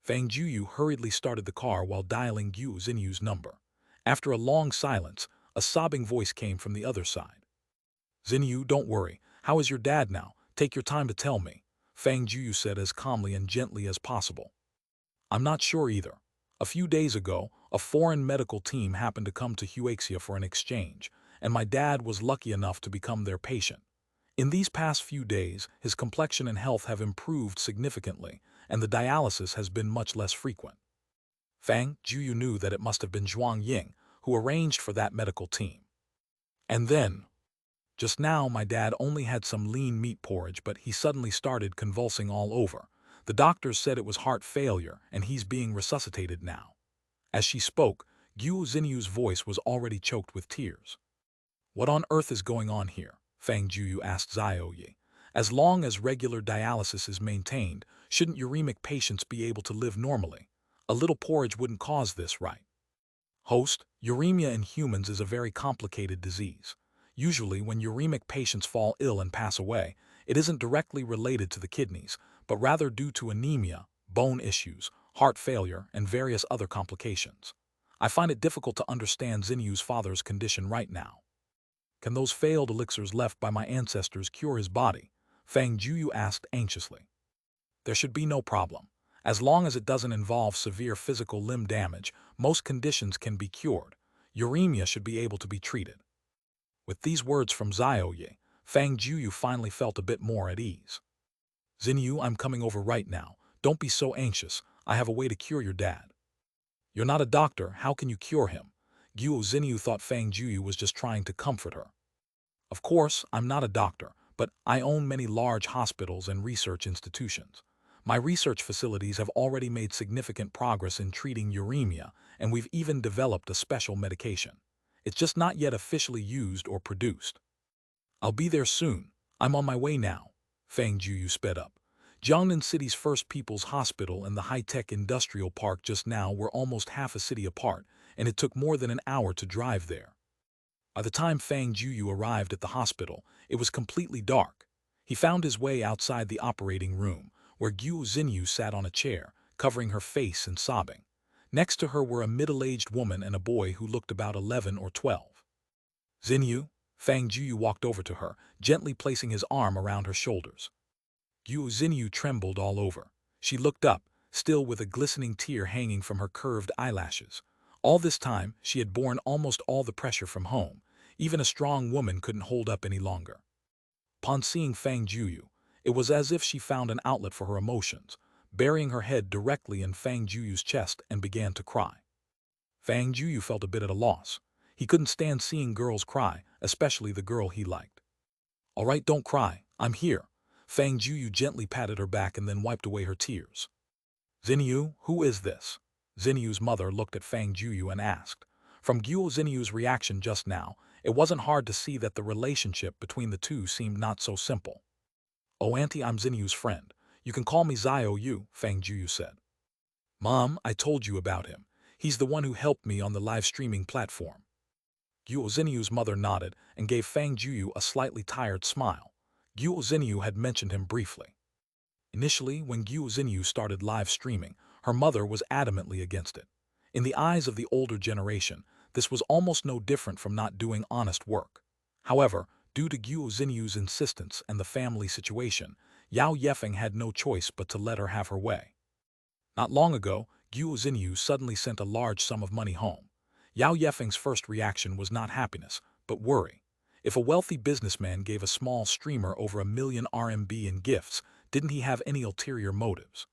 Fang Jueyu hurriedly started the car while dialing Guo Xinyu's number. After a long silence, a sobbing voice came from the other side. "Xinyu, don't worry. How is your dad now? Take your time to tell me," Fang Jueyu said as calmly and gently as possible. "I'm not sure either. A few days ago, a foreign medical team happened to come to Huaxia for an exchange, and my dad was lucky enough to become their patient. In these past few days, his complexion and health have improved significantly, and the dialysis has been much less frequent." Fang Jueyu knew that it must have been Zhuang Ying who arranged for that medical team. And then, "Just now my dad only had some lean meat porridge, but he suddenly started convulsing all over. The doctors said it was heart failure, and he's being resuscitated now." As she spoke, Guo Xinyu's voice was already choked with tears. "What on earth is going on here?" Fang Jueyu asked Zio Yi. "As long as regular dialysis is maintained, shouldn't uremic patients be able to live normally? A little porridge wouldn't cause this, right?" "Host, uremia in humans is a very complicated disease. Usually, when uremic patients fall ill and pass away, it isn't directly related to the kidneys, but rather due to anemia, bone issues, heart failure, and various other complications. I find it difficult to understand Xinyu's father's condition right now. Can those failed elixirs left by my ancestors cure his body? Fang Jueyu asked anxiously. There should be no problem. As long as it doesn't involve severe physical limb damage, most conditions can be cured. Uremia should be able to be treated. With these words from Xiaoye, Fang Jueyu finally felt a bit more at ease. Xinyu, I'm coming over right now. Don't be so anxious. I have a way to cure your dad. You're not a doctor. How can you cure him? Guo Xinyu thought Fang Jueyu was just trying to comfort her. Of course, I'm not a doctor, but I own many large hospitals and research institutions. My research facilities have already made significant progress in treating uremia, and we've even developed a special medication. It's just not yet officially used or produced. I'll be there soon. I'm on my way now. Fang Jueyu sped up. Jiangnan City's First People's Hospital and the high-tech industrial park just now were almost half a city apart, and it took more than an hour to drive there. By the time Fang Jueyu arrived at the hospital, it was completely dark. He found his way outside the operating room, where Guo Xinyu sat on a chair, covering her face and sobbing. Next to her were a middle-aged woman and a boy who looked about 11 or 12. Xinyu? Fang Jueyu walked over to her, gently placing his arm around her shoulders. Guo Xinyu trembled all over. She looked up, still with a glistening tear hanging from her curved eyelashes. All this time, she had borne almost all the pressure from home. Even a strong woman couldn't hold up any longer. Upon seeing Fang Jueyu, it was as if she found an outlet for her emotions, burying her head directly in Fang Juyu's chest and began to cry. Fang Jueyu felt a bit at a loss. He couldn't stand seeing girls cry, especially the girl he liked. All right, don't cry. I'm here. Fang Jueyu gently patted her back and then wiped away her tears. Xinyu, who is this? Xinyu's mother looked at Fang Jueyu and asked. From Guo Xinyu's reaction just now, it wasn't hard to see that the relationship between the two seemed not so simple. Oh, Auntie, I'm Xinyu's friend. You can call me Xiaoyu, Fang Jueyu said. Mom, I told you about him. He's the one who helped me on the live streaming platform. Guo Xinyu's mother nodded and gave Fang Jueyu a slightly tired smile. Guo Xinyu had mentioned him briefly. Initially, when Guo Xinyu started live streaming, her mother was adamantly against it. In the eyes of the older generation, this was almost no different from not doing honest work. However, due to Guo Xinyu's insistence and the family situation, Yao Yefeng had no choice but to let her have her way. Not long ago, Guo Xinyu suddenly sent a large sum of money home. Yao Yefeng's first reaction was not happiness, but worry. If a wealthy businessman gave a small streamer over 1 million RMB in gifts, didn't he have any ulterior motives?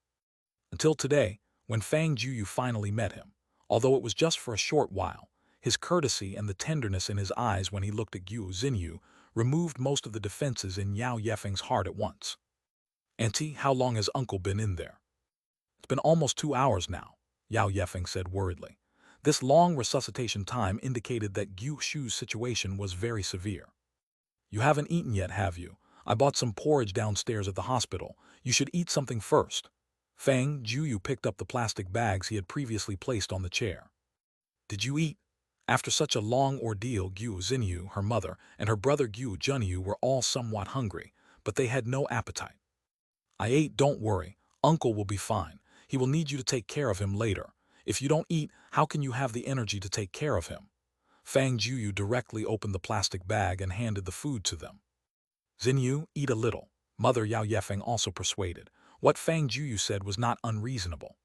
Until today, when Fang Jueyu finally met him, although it was just for a short while, his courtesy and the tenderness in his eyes when he looked at Guo Xinyu removed most of the defenses in Yao Yefeng's heart at once. Auntie, how long has Uncle been in there? It's been almost 2 hours now, Yao Yefeng said worriedly. This long resuscitation time indicated that Guo Shu's situation was very severe. You haven't eaten yet, have you? I bought some porridge downstairs at the hospital. You should eat something first. Fang Jueyu picked up the plastic bags he had previously placed on the chair. Did you eat? After such a long ordeal, Guo Xinyu, her mother, and her brother Guo Junyu were all somewhat hungry, but they had no appetite. I ate, don't worry. Uncle will be fine. He will need you to take care of him later. If you don't eat, how can you have the energy to take care of him? Fang Jueyu directly opened the plastic bag and handed the food to them. Xinyu, eat a little. Mother Yao Yefeng also persuaded. What Fang Jueyu said was not unreasonable.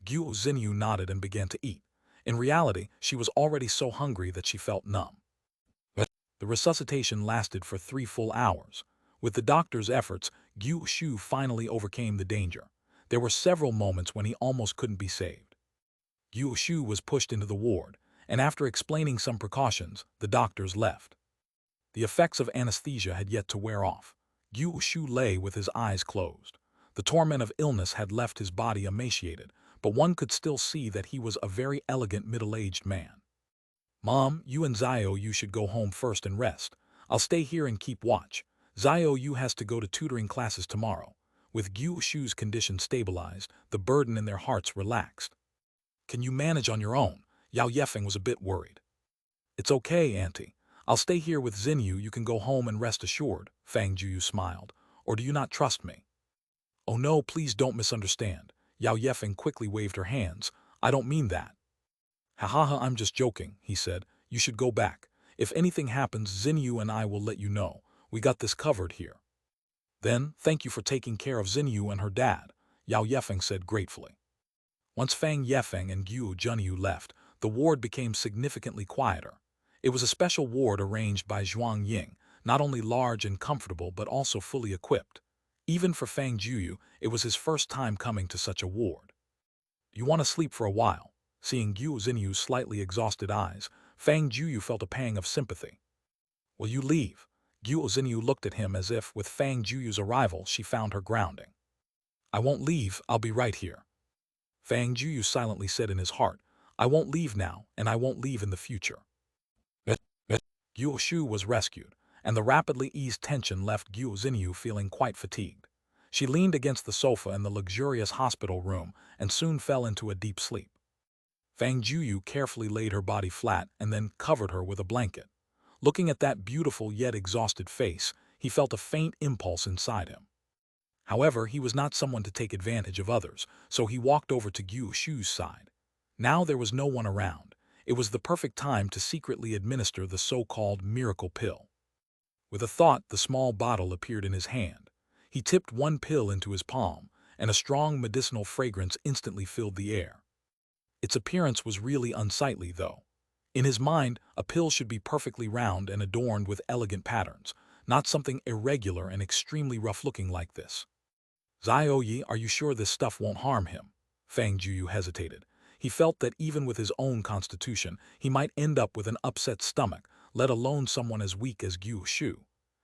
Guo Xinyu nodded and began to eat. In reality, she was already so hungry that she felt numb. The resuscitation lasted for 3 full hours. With the doctor's efforts, Guo Shu finally overcame the danger. There were several moments when he almost couldn't be saved. Guo Shu was pushed into the ward, and after explaining some precautions, the doctors left. The effects of anesthesia had yet to wear off. Guo Shu lay with his eyes closed. The torment of illness had left his body emaciated, but one could still see that he was a very elegant middle-aged man. Mom, you and Xiaoyu should go home first and rest. I'll stay here and keep watch. Xiaoyu has to go to tutoring classes tomorrow. With Guo Shu's condition stabilized, the burden in their hearts relaxed. Can you manage on your own? Yao Yefeng was a bit worried. It's okay, Auntie. I'll stay here with Xinyu, you can go home and rest assured, Fang Jueyu smiled. Or do you not trust me? Oh no, please don't misunderstand. Yao Yefeng quickly waved her hands. I don't mean that. Ha ha ha, I'm just joking, he said. You should go back. If anything happens, Xinyu and I will let you know. We got this covered here. Then, thank you for taking care of Xinyu and her dad, Yao Yefeng said gratefully. Once Fang Yefeng and Guo Junyu left, the ward became significantly quieter. It was a special ward arranged by Zhuang Ying, not only large and comfortable but also fully equipped. Even for Fang Jueyu, it was his first time coming to such a ward. You want to sleep for a while? Seeing Guo Xinyu's slightly exhausted eyes, Fang Jueyu felt a pang of sympathy. Will you leave? Guo Xinyu looked at him as if, with Fang Jueyu's arrival, she found her grounding. I won't leave, I'll be right here. Fang Jueyu silently said in his heart, I won't leave now, and I won't leave in the future. Guo Shu was rescued, and the rapidly eased tension left Guo Xinyu feeling quite fatigued. She leaned against the sofa in the luxurious hospital room and soon fell into a deep sleep. Fang Jueyu carefully laid her body flat and then covered her with a blanket. Looking at that beautiful yet exhausted face, he felt a faint impulse inside him. However, he was not someone to take advantage of others, so he walked over to Guo Shu's side. Now there was no one around. It was the perfect time to secretly administer the so-called miracle pill. With a thought, the small bottle appeared in his hand. He tipped one pill into his palm, and a strong medicinal fragrance instantly filled the air. Its appearance was really unsightly, though. In his mind, a pill should be perfectly round and adorned with elegant patterns, not something irregular and extremely rough-looking like this. Zioyi, are you sure this stuff won't harm him? Fang Jueyu hesitated. He felt that even with his own constitution, he might end up with an upset stomach, let alone someone as weak as Guo Shu.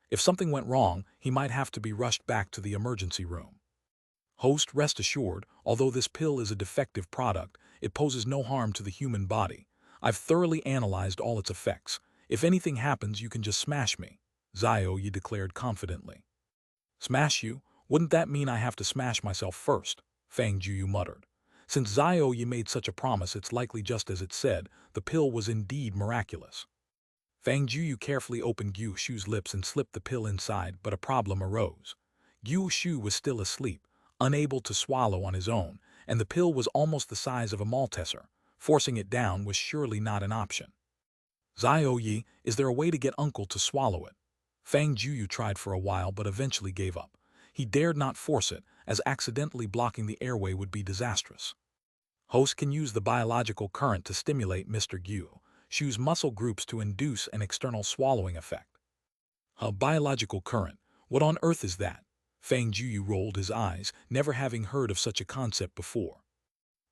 If something went wrong, he might have to be rushed back to the emergency room. Host, rest assured, although this pill is a defective product, it poses no harm to the human body. I've thoroughly analyzed all its effects. If anything happens, you can just smash me, Zioyi declared confidently. Smash you? Wouldn't that mean I have to smash myself first? Fang Jueyu muttered. Since Zioyi made such a promise, it's likely just as it said, the pill was indeed miraculous. Fang Jueyu carefully opened Guo Shu's lips and slipped the pill inside, but a problem arose. Guo Shu was still asleep, unable to swallow on his own, and the pill was almost the size of a Malteser. Forcing it down was surely not an option. Zioyi, is there a way to get Uncle to swallow it? Fang Jueyu tried for a while but eventually gave up. He dared not force it, as accidentally blocking the airway would be disastrous. Host can use the biological current to stimulate Mr. Guo Shu's muscle groups to induce an external swallowing effect. A biological current? What on earth is that? Fang Jueyu rolled his eyes, never having heard of such a concept before.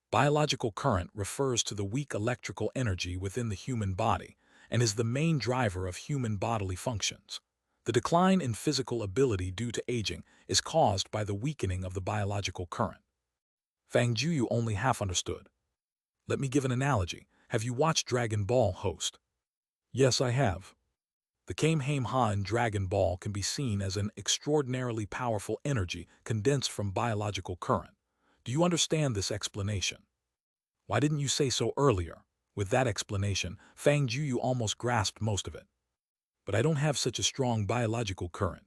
Biological current refers to the weak electrical energy within the human body and is the main driver of human bodily functions. The decline in physical ability due to aging is caused by the weakening of the biological current. Fang Jueyu only half understood. Let me give an analogy. Have you watched Dragon Ball, Host? Yes, I have. The Kamehameha in Dragon Ball can be seen as an extraordinarily powerful energy condensed from biological current. Do you understand this explanation? Why didn't you say so earlier? With that explanation, Fang Jueyu almost grasped most of it. But I don't have such a strong biological current.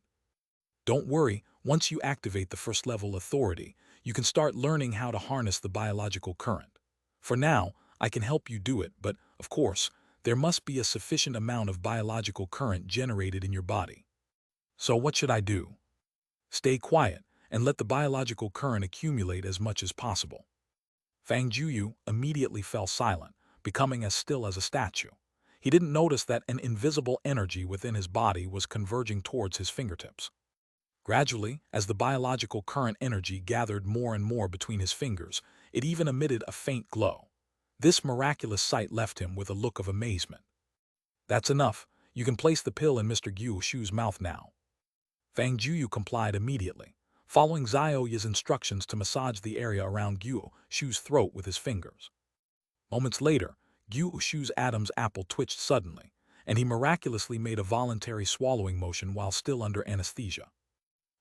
Don't worry, once you activate the first-level authority, you can start learning how to harness the biological current. For now, I can help you do it, but, of course, there must be a sufficient amount of biological current generated in your body. So what should I do? Stay quiet and let the biological current accumulate as much as possible. Fang Jueyu immediately fell silent, becoming as still as a statue. He didn't notice that an invisible energy within his body was converging towards his fingertips. Gradually, as the biological current energy gathered more and more between his fingers, it even emitted a faint glow. This miraculous sight left him with a look of amazement. That's enough. You can place the pill in Mr. Guo Shu's mouth now. Fang Jueyu complied immediately, following Zioyi's instructions to massage the area around Guo Shu's throat with his fingers. Moments later, Guo Shu's Adam's apple twitched suddenly, and he miraculously made a voluntary swallowing motion while still under anesthesia.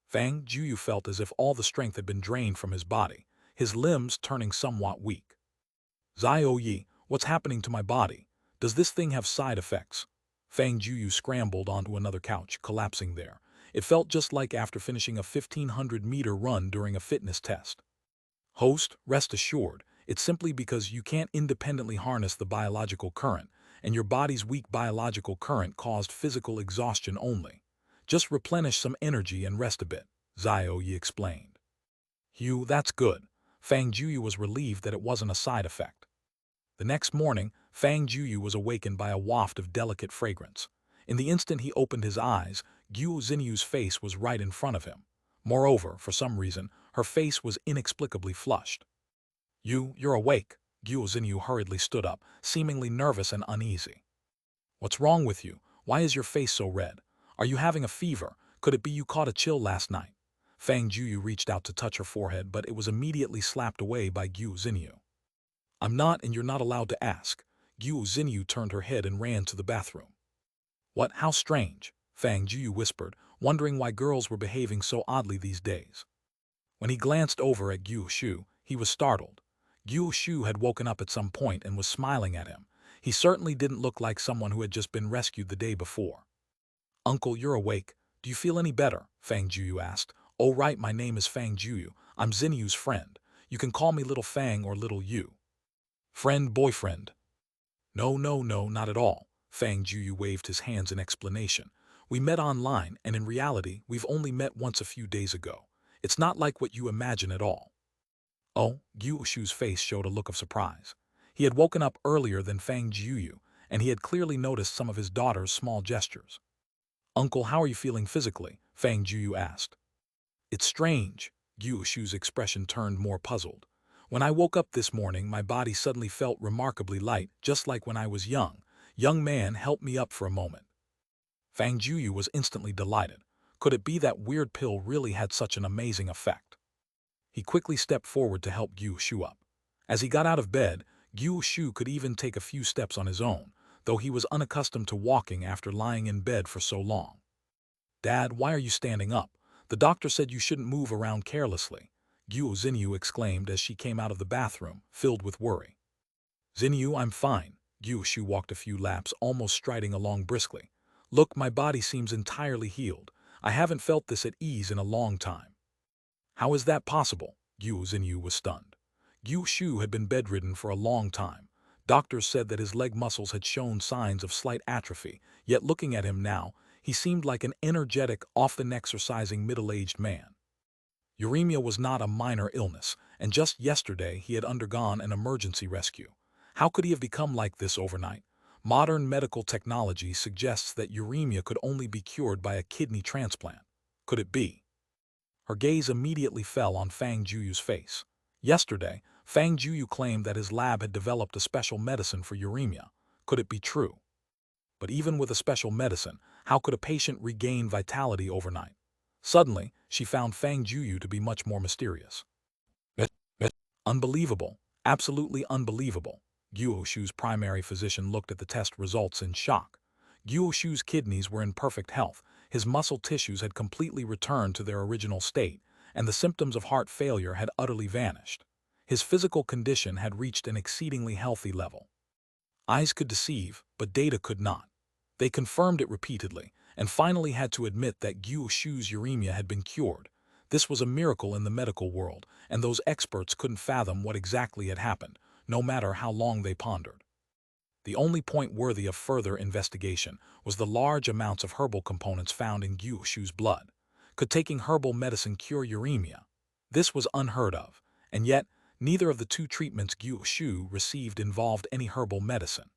Fang Jueyu felt as if all the strength had been drained from his body, his limbs turning somewhat weak. Zioyi, what's happening to my body? Does this thing have side effects? Fang Jueyu scrambled onto another couch, collapsing there. It felt just like after finishing a 1,500-meter run during a fitness test. Host, rest assured, it's simply because you can't independently harness the biological current, and your body's weak biological current caused physical exhaustion only. Just replenish some energy and rest a bit, Yi explained. Hugh, that's good. Fang Jueyu was relieved that it wasn't a side effect. The next morning, Fang Jueyu was awakened by a waft of delicate fragrance. In the instant he opened his eyes, Guo Xinyu's face was right in front of him. Moreover, for some reason, her face was inexplicably flushed. You're awake. Guo Xinyu hurriedly stood up, seemingly nervous and uneasy. What's wrong with you? Why is your face so red? Are you having a fever? Could it be you caught a chill last night? Fang Jueyu reached out to touch her forehead, but it was immediately slapped away by Guo Xinyu. I'm not, and you're not allowed to ask. Guo Xinyu turned her head and ran to the bathroom. What? How strange, Fang Jueyu whispered, wondering why girls were behaving so oddly these days. When he glanced over at Guo Shu, he was startled. Guo Shu had woken up at some point and was smiling at him. He certainly didn't look like someone who had just been rescued the day before. Uncle, you're awake. Do you feel any better? Fang Jueyu asked. Oh right, my name is Fang Jueyu. I'm Xinyu's friend. You can call me Little Fang or Little Yu. Friend, boyfriend. No, not at all. Fang Jueyu waved his hands in explanation. We met online, and in reality, we've only met once a few days ago. It's not like what you imagine at all. Oh, Guo Shu's face showed a look of surprise. He had woken up earlier than Fang Jueyu, and he had clearly noticed some of his daughter's small gestures. Uncle, how are you feeling physically? Fang Jueyu asked. It's strange. Guo Shu's expression turned more puzzled. When I woke up this morning, my body suddenly felt remarkably light, just like when I was young. Young man, help me up for a moment. Fang Jueyu was instantly delighted. Could it be that weird pill really had such an amazing effect? He quickly stepped forward to help Guo Shu up. As he got out of bed, Guo Shu could even take a few steps on his own, though he was unaccustomed to walking after lying in bed for so long. Dad, why are you standing up? The doctor said you shouldn't move around carelessly, Guo Xinyu exclaimed as she came out of the bathroom, filled with worry. Xinyu, I'm fine. Guo Shu walked a few laps, almost striding along briskly. Look, my body seems entirely healed. I haven't felt this at ease in a long time. How is that possible? Guo Xinyu was stunned. Guo Shu had been bedridden for a long time. Doctors said that his leg muscles had shown signs of slight atrophy, yet looking at him now, he seemed like an energetic, often exercising middle-aged man. Uremia was not a minor illness, and just yesterday he had undergone an emergency rescue. How could he have become like this overnight? Modern medical technology suggests that uremia could only be cured by a kidney transplant. Could it be? Her gaze immediately fell on Fang Jueyu's face. Yesterday, Fang Jueyu claimed that his lab had developed a special medicine for uremia. Could it be true? But even with a special medicine, how could a patient regain vitality overnight? Suddenly, she found Fang Jueyu to be much more mysterious. Unbelievable. Absolutely unbelievable. Guo Shu's primary physician looked at the test results in shock. Guo Shu's kidneys were in perfect health, his muscle tissues had completely returned to their original state, and the symptoms of heart failure had utterly vanished. His physical condition had reached an exceedingly healthy level. Eyes could deceive, but data could not. They confirmed it repeatedly, and finally had to admit that Guo Shu's uremia had been cured. This was a miracle in the medical world, and those experts couldn't fathom what exactly had happened, no matter how long they pondered. The only point worthy of further investigation was the large amounts of herbal components found in Guo Shu's blood. Could taking herbal medicine cure uremia? This was unheard of, and yet neither of the two treatments Guo Shu received involved any herbal medicine.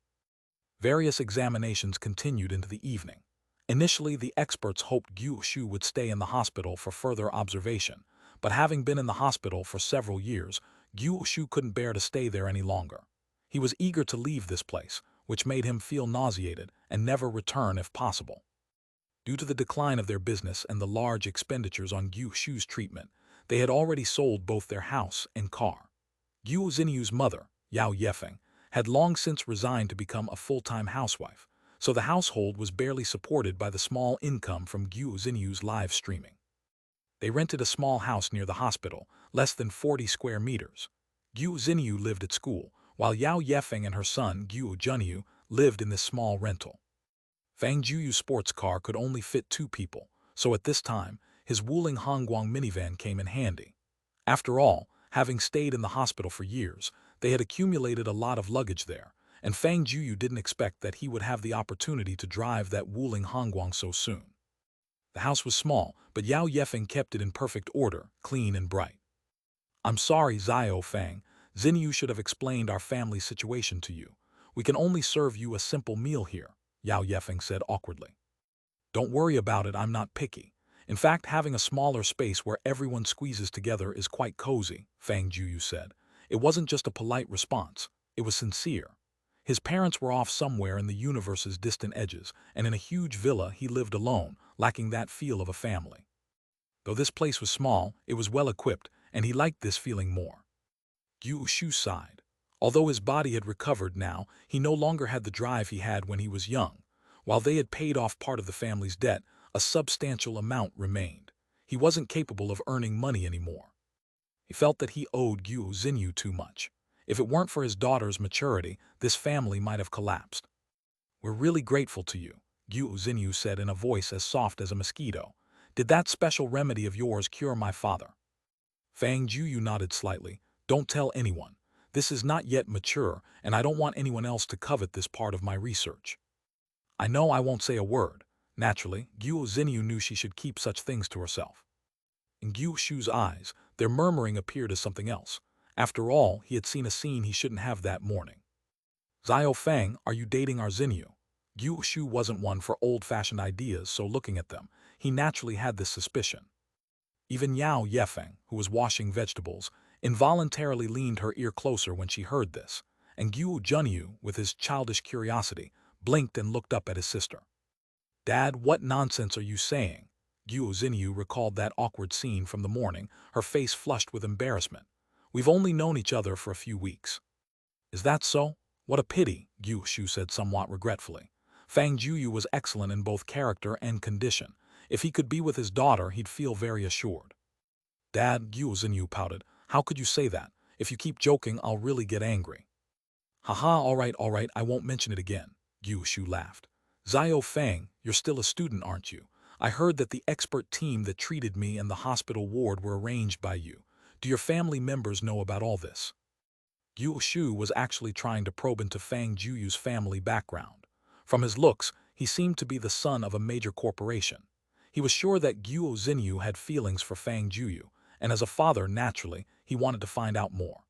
Various examinations continued into the evening. Initially, the experts hoped Guo Shu would stay in the hospital for further observation, but having been in the hospital for several years, Guo Shu couldn't bear to stay there any longer. He was eager to leave this place, which made him feel nauseated and never return if possible. Due to the decline of their business and the large expenditures on Guo Shu's treatment, they had already sold both their house and car. Guo Xinyu's mother, Yao Yefeng, had long since resigned to become a full-time housewife, so the household was barely supported by the small income from Guo Xinyu's live streaming. They rented a small house near the hospital, less than 40 square meters. Guo Xinyu lived at school, while Yao Yefeng and her son, Guo Junyu, lived in this small rental. Fang Jueyu's sports car could only fit 2 people, so at this time, his Wuling Hongguang minivan came in handy. After all, having stayed in the hospital for years, they had accumulated a lot of luggage there, and Fang Jueyu didn't expect that he would have the opportunity to drive that Wuling Hongguang so soon. The house was small, but Yao Yefeng kept it in perfect order, clean and bright. I'm sorry, Xiao Fang. Xinyu should have explained our family situation to you. We can only serve you a simple meal here, Yao Yefeng said awkwardly. Don't worry about it, I'm not picky. In fact, having a smaller space where everyone squeezes together is quite cozy, Fang Jueyu said. It wasn't just a polite response, it was sincere. His parents were off somewhere in the universe's distant edges, and in a huge villa he lived alone, lacking that feel of a family. Though this place was small, it was well equipped, and he liked this feeling more. Yu Shu sighed. Although his body had recovered now, he no longer had the drive he had when he was young. While they had paid off part of the family's debt, a substantial amount remained. He wasn't capable of earning money anymore. He felt that he owed Guo Xinyu too much. If it weren't for his daughter's maturity, this family might have collapsed. We're really grateful to you, Guo Xinyu said in a voice as soft as a mosquito. Did that special remedy of yours cure my father? Fang Jueyu nodded slightly. Don't tell anyone. This is not yet mature, and I don't want anyone else to covet this part of my research. I know I won't say a word. Naturally, Guo Xinyu knew she should keep such things to herself. In Guo Shu's eyes, their murmuring appeared as something else. After all, he had seen a scene he shouldn't have that morning. Xiao Fang, are you dating our Xinyu? Guo Shu wasn't one for old-fashioned ideas, so looking at them, he naturally had this suspicion. Even Yao Yefeng, who was washing vegetables, involuntarily leaned her ear closer when she heard this, and Guo Junyu, with his childish curiosity, blinked and looked up at his sister. Dad, what nonsense are you saying? Guo Xinyu recalled that awkward scene from the morning, her face flushed with embarrassment. We've only known each other for a few weeks. Is that so? What a pity, Guo Shu said somewhat regretfully. Fang Jueyu was excellent in both character and condition. If he could be with his daughter, he'd feel very assured. Dad, Guo Xinyu pouted. How could you say that? If you keep joking, I'll really get angry. Haha, all right, I won't mention it again, Guo Shu laughed. Xiao Fang, you're still a student, aren't you? I heard that the expert team that treated me and the hospital ward were arranged by you. Do your family members know about all this? Guo Shu was actually trying to probe into Fang Jueyu's family background. From his looks, he seemed to be the son of a major corporation. He was sure that Guo Xinyu had feelings for Fang Jueyu, and as a father, naturally, he wanted to find out more.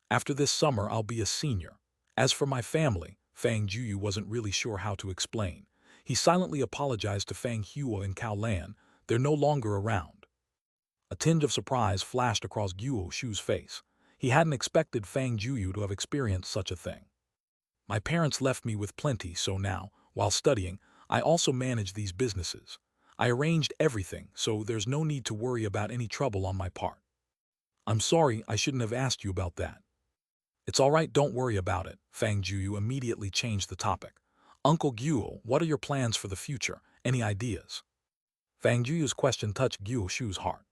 After this summer, I'll be a senior. As for my family, Fang Jueyu wasn't really sure how to explain. He silently apologized to Fang Hua and Cao Lan. They're no longer around. A tinge of surprise flashed across Guo Shu's face. He hadn't expected Fang Jueyu to have experienced such a thing. My parents left me with plenty, so now, while studying, I also manage these businesses. I arranged everything, so there's no need to worry about any trouble on my part. I'm sorry, I shouldn't have asked you about that. It's all right, don't worry about it. Fang Jueyu immediately changed the topic. Uncle Guo, what are your plans for the future? Any ideas? Fang Jueyu's question touched Guo Shu's heart.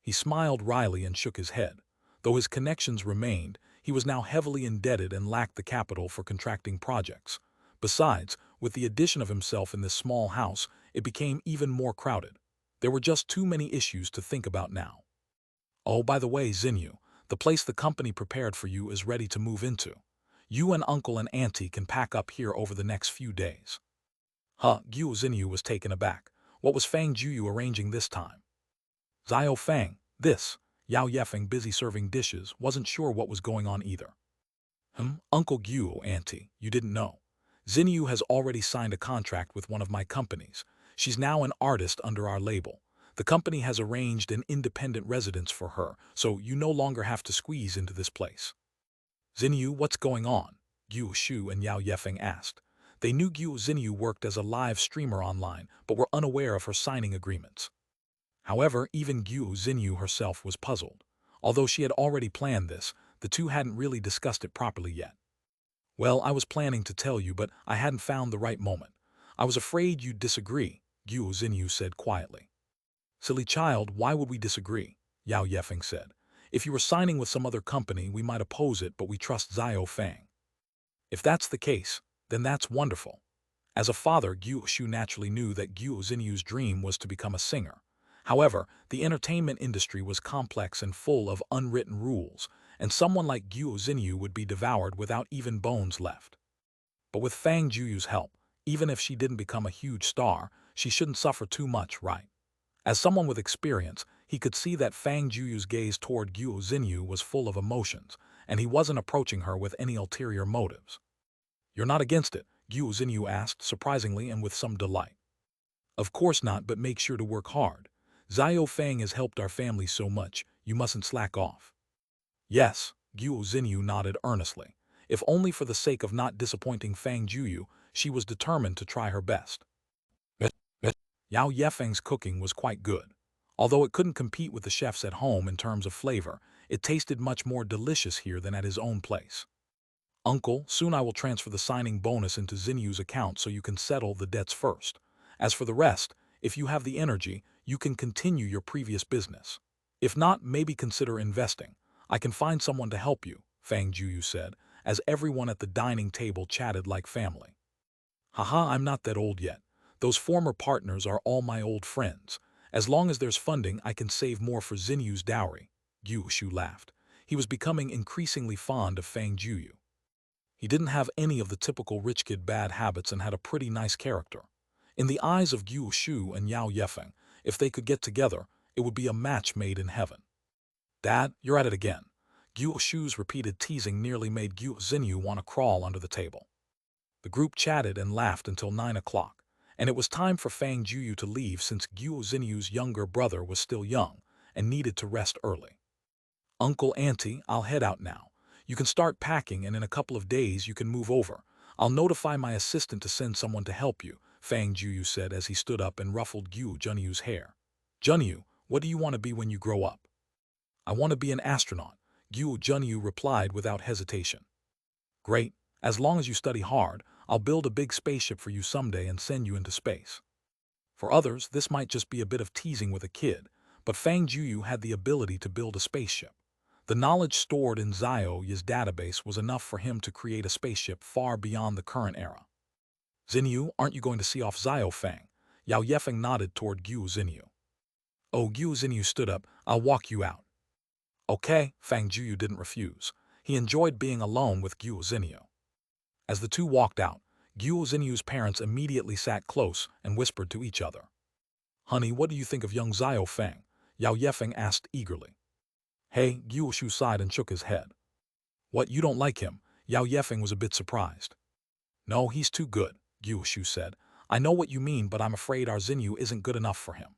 He smiled wryly and shook his head. Though his connections remained, he was now heavily indebted and lacked the capital for contracting projects. Besides, with the addition of himself in this small house, it became even more crowded. There were just too many issues to think about now. Oh, by the way, Xinyu, the place the company prepared for you is ready to move into. You and Uncle and Auntie can pack up here over the next few days. Guo Xinyu was taken aback. What was Fang Jueyu arranging this time? Xiao Fang, this. Yao Yefeng, busy serving dishes, wasn't sure what was going on either. Uncle Guo, Auntie, you didn't know. Xinyu has already signed a contract with one of my companies. She's now an artist under our label. The company has arranged an independent residence for her, so you no longer have to squeeze into this place. Xinyu, what's going on? Guo Shu and Yao Yefeng asked. They knew Guo Xinyu worked as a live streamer online, but were unaware of her signing agreements. However, even Guo Xinyu herself was puzzled. Although she had already planned this, the two hadn't really discussed it properly yet. Well, I was planning to tell you, but I hadn't found the right moment. I was afraid you'd disagree, Guo Xinyu said quietly. Silly child, why would we disagree? Yao Yefeng said. If you were signing with some other company, we might oppose it, but we trust Xiao Fang. If that's the case, then that's wonderful. As a father, Gyu Shu naturally knew that Gyu Xinyu's dream was to become a singer. However, the entertainment industry was complex and full of unwritten rules, and someone like Gyu Xinyu would be devoured without even bones left. But with Fang Jueyu's help, even if she didn't become a huge star, she shouldn't suffer too much, right? As someone with experience, he could see that Fang Jueyu's gaze toward Gyu Xinyu was full of emotions, and he wasn't approaching her with any ulterior motives. "You're not against it?" Gyu Xinyu asked, surprisingly and with some delight. "Of course not, but make sure to work hard. Xiao Fang has helped our family so much, you mustn't slack off." "Yes," Gyu Xinyu nodded earnestly. If only for the sake of not disappointing Fang Jueyu, she was determined to try her best. Yao Yefeng's cooking was quite good. Although it couldn't compete with the chefs at home in terms of flavor, it tasted much more delicious here than at his own place. "Uncle, soon I will transfer the signing bonus into Xinyu's account so you can settle the debts first. As for the rest, if you have the energy, you can continue your previous business. If not, maybe consider investing. I can find someone to help you," Fang Jueyu said, as everyone at the dining table chatted like family. "Haha, I'm not that old yet. Those former partners are all my old friends. As long as there's funding, I can save more for Xinyu's dowry." Gyu Shu laughed. He was becoming increasingly fond of Fang Jueyu. He didn't have any of the typical rich kid bad habits and had a pretty nice character. In the eyes of Gyu Shu and Yao Yefeng, if they could get together, it would be a match made in heaven. "Dad, you're at it again." Gyu Shu's repeated teasing nearly made Gyu Xinyu want to crawl under the table. The group chatted and laughed until 9 o'clock, and it was time for Fang Jueyu to leave since Gyu Xinyu's younger brother was still young and needed to rest early. "Uncle, Auntie, I'll head out now. You can start packing and in a couple of days you can move over. I'll notify my assistant to send someone to help you," Fang Jueyu said as he stood up and ruffled Gyu Junyu's hair. "Junyu, what do you want to be when you grow up?" "I want to be an astronaut," Gyu Junyu replied without hesitation. "Great. As long as you study hard, I'll build a big spaceship for you someday and send you into space." For others, this might just be a bit of teasing with a kid, but Fang Jueyu had the ability to build a spaceship. The knowledge stored in Xiao's database was enough for him to create a spaceship far beyond the current era. "Xinyu, aren't you going to see off Xiao Fang?" Yao Yefeng nodded toward Gyu Xinyu. "Oh," Gyu Xinyu stood up, "I'll walk you out." "Okay," Fang Jueyu didn't refuse. He enjoyed being alone with Gyu Xinyu. As the two walked out, Gyu Xinyu's parents immediately sat close and whispered to each other. "Honey, what do you think of young Xiao Feng?" Yao Yefeng asked eagerly. "Hey," Gyu Shu sighed and shook his head. "What, you don't like him?" Yao Yefeng was a bit surprised. "No, he's too good," Gyu Shu said. "I know what you mean, but I'm afraid our Xinyu isn't good enough for him."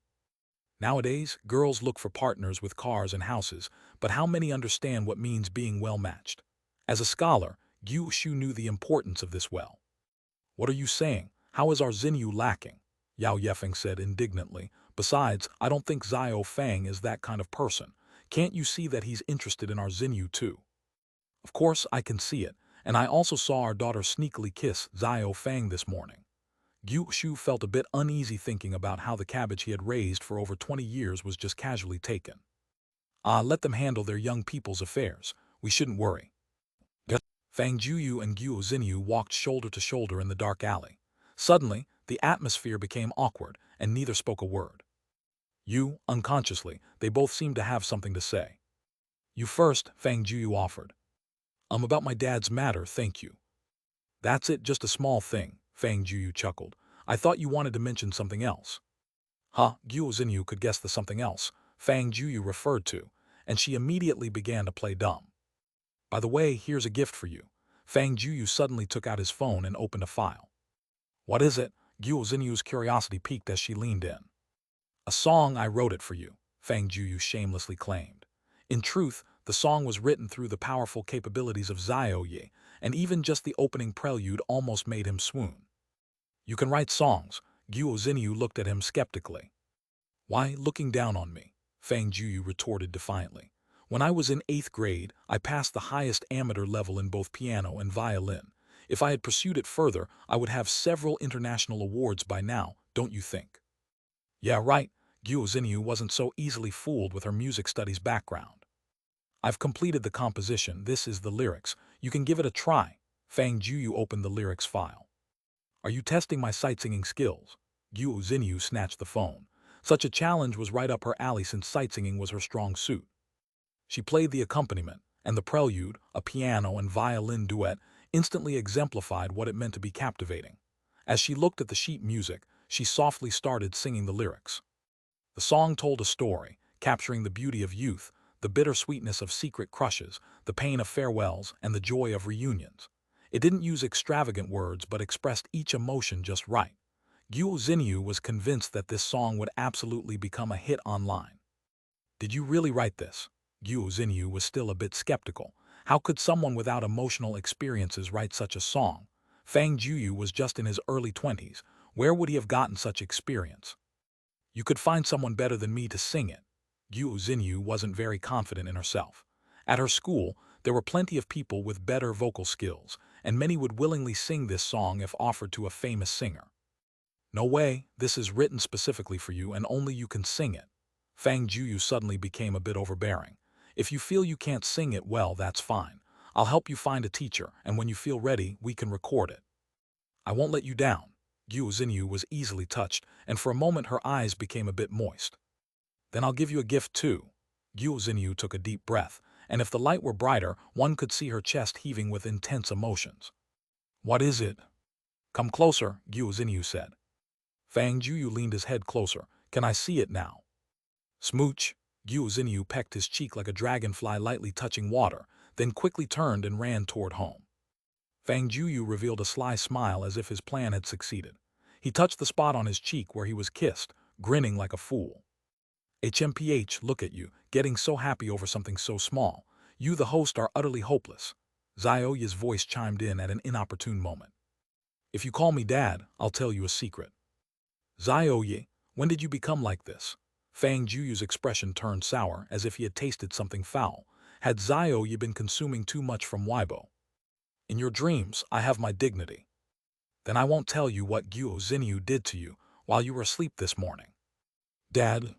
Nowadays, girls look for partners with cars and houses, but how many understand what means being well-matched? As a scholar, Gyu Shu knew the importance of this well. "What are you saying? How is our Xinyu lacking?" Yao Yefeng said indignantly. "Besides, I don't think Xiao Fang is that kind of person. Can't you see that he's interested in our Xinyu too?" "Of course I can see it, and I also saw our daughter sneakily kiss Xiao Fang this morning." Gyu Shu felt a bit uneasy thinking about how the cabbage he had raised for over 20 years was just casually taken. Let them handle their young people's affairs. We shouldn't worry." Fang Jueyu and Gyu Xinyu walked shoulder to shoulder in the dark alley. Suddenly, the atmosphere became awkward, and neither spoke a word. Unconsciously, they both seemed to have something to say. "You first," Fang Jueyu offered. About my dad's matter, thank you." "That's it, just a small thing," Fang Jueyu chuckled. "I thought you wanted to mention something else." Gyu Xinyu could guess the something else Fang Jueyu referred to, and she immediately began to play dumb. "By the way, here's a gift for you." Fang Jueyu suddenly took out his phone and opened a file. "What is it?" Gyu Xinyu's curiosity piqued as she leaned in. "A song, I wrote it for you," Fang Jueyu shamelessly claimed. In truth, the song was written through the powerful capabilities of Xiao Yi, and even just the opening prelude almost made him swoon. "You can write songs." Gyu Xinyu looked at him skeptically. "Why, looking down on me?" Fang Jueyu retorted defiantly. "When I was in 8th grade, I passed the highest amateur level in both piano and violin. If I had pursued it further, I would have several international awards by now, don't you think?" "Yeah, right." Gyu Xinyu wasn't so easily fooled with her music studies background. "I've completed the composition. This is the lyrics. You can give it a try." Fang Jueyu opened the lyrics file. Are you testing my sight-singing skills? Guo Xinyu snatched the phone. Such a challenge was right up her alley since sight-singing was her strong suit. She played the accompaniment, and the prelude, a piano and violin duet, instantly exemplified what it meant to be captivating. As she looked at the sheet music, she softly started singing the lyrics. The song told a story, capturing the beauty of youth, the bittersweetness of secret crushes, the pain of farewells, and the joy of reunions. It didn't use extravagant words but expressed each emotion just right. Guo Xinyu was convinced that this song would absolutely become a hit online. Did you really write this? Guo Xinyu was still a bit skeptical. How could someone without emotional experiences write such a song? Fang Jueyu was just in his early 20s. Where would he have gotten such experience? You could find someone better than me to sing it. Guo Xinyu wasn't very confident in herself. At her school, there were plenty of people with better vocal skills, and many would willingly sing this song if offered to a famous singer. No way, this is written specifically for you and only you can sing it. Fang Jueyu suddenly became a bit overbearing. If you feel you can't sing it well, that's fine. I'll help you find a teacher, and when you feel ready, we can record it. I won't let you down. Guo Xinyu was easily touched, and for a moment her eyes became a bit moist. Then I'll give you a gift too. Guo Xinyu took a deep breath, and if the light were brighter, one could see her chest heaving with intense emotions. What is it? Come closer, Guo Xinyu said. Fang Jueyu leaned his head closer. Can I see it now? Smooch. Guo Xinyu pecked his cheek like a dragonfly lightly touching water, then quickly turned and ran toward home. Fang Jueyu revealed a sly smile as if his plan had succeeded. He touched the spot on his cheek where he was kissed, grinning like a fool. HMPH, look at you, getting so happy over something so small. You, the host, are utterly hopeless. Xiaoya's voice chimed in at an inopportune moment. If you call me Dad, I'll tell you a secret. Xiaoya, when did you become like this? Fang Jueyu's expression turned sour, as if he had tasted something foul. Had Xiaoya been consuming too much from Weibo? In your dreams, I have my dignity. Then I won't tell you what Guo Xinyu did to you while you were asleep this morning. Dad?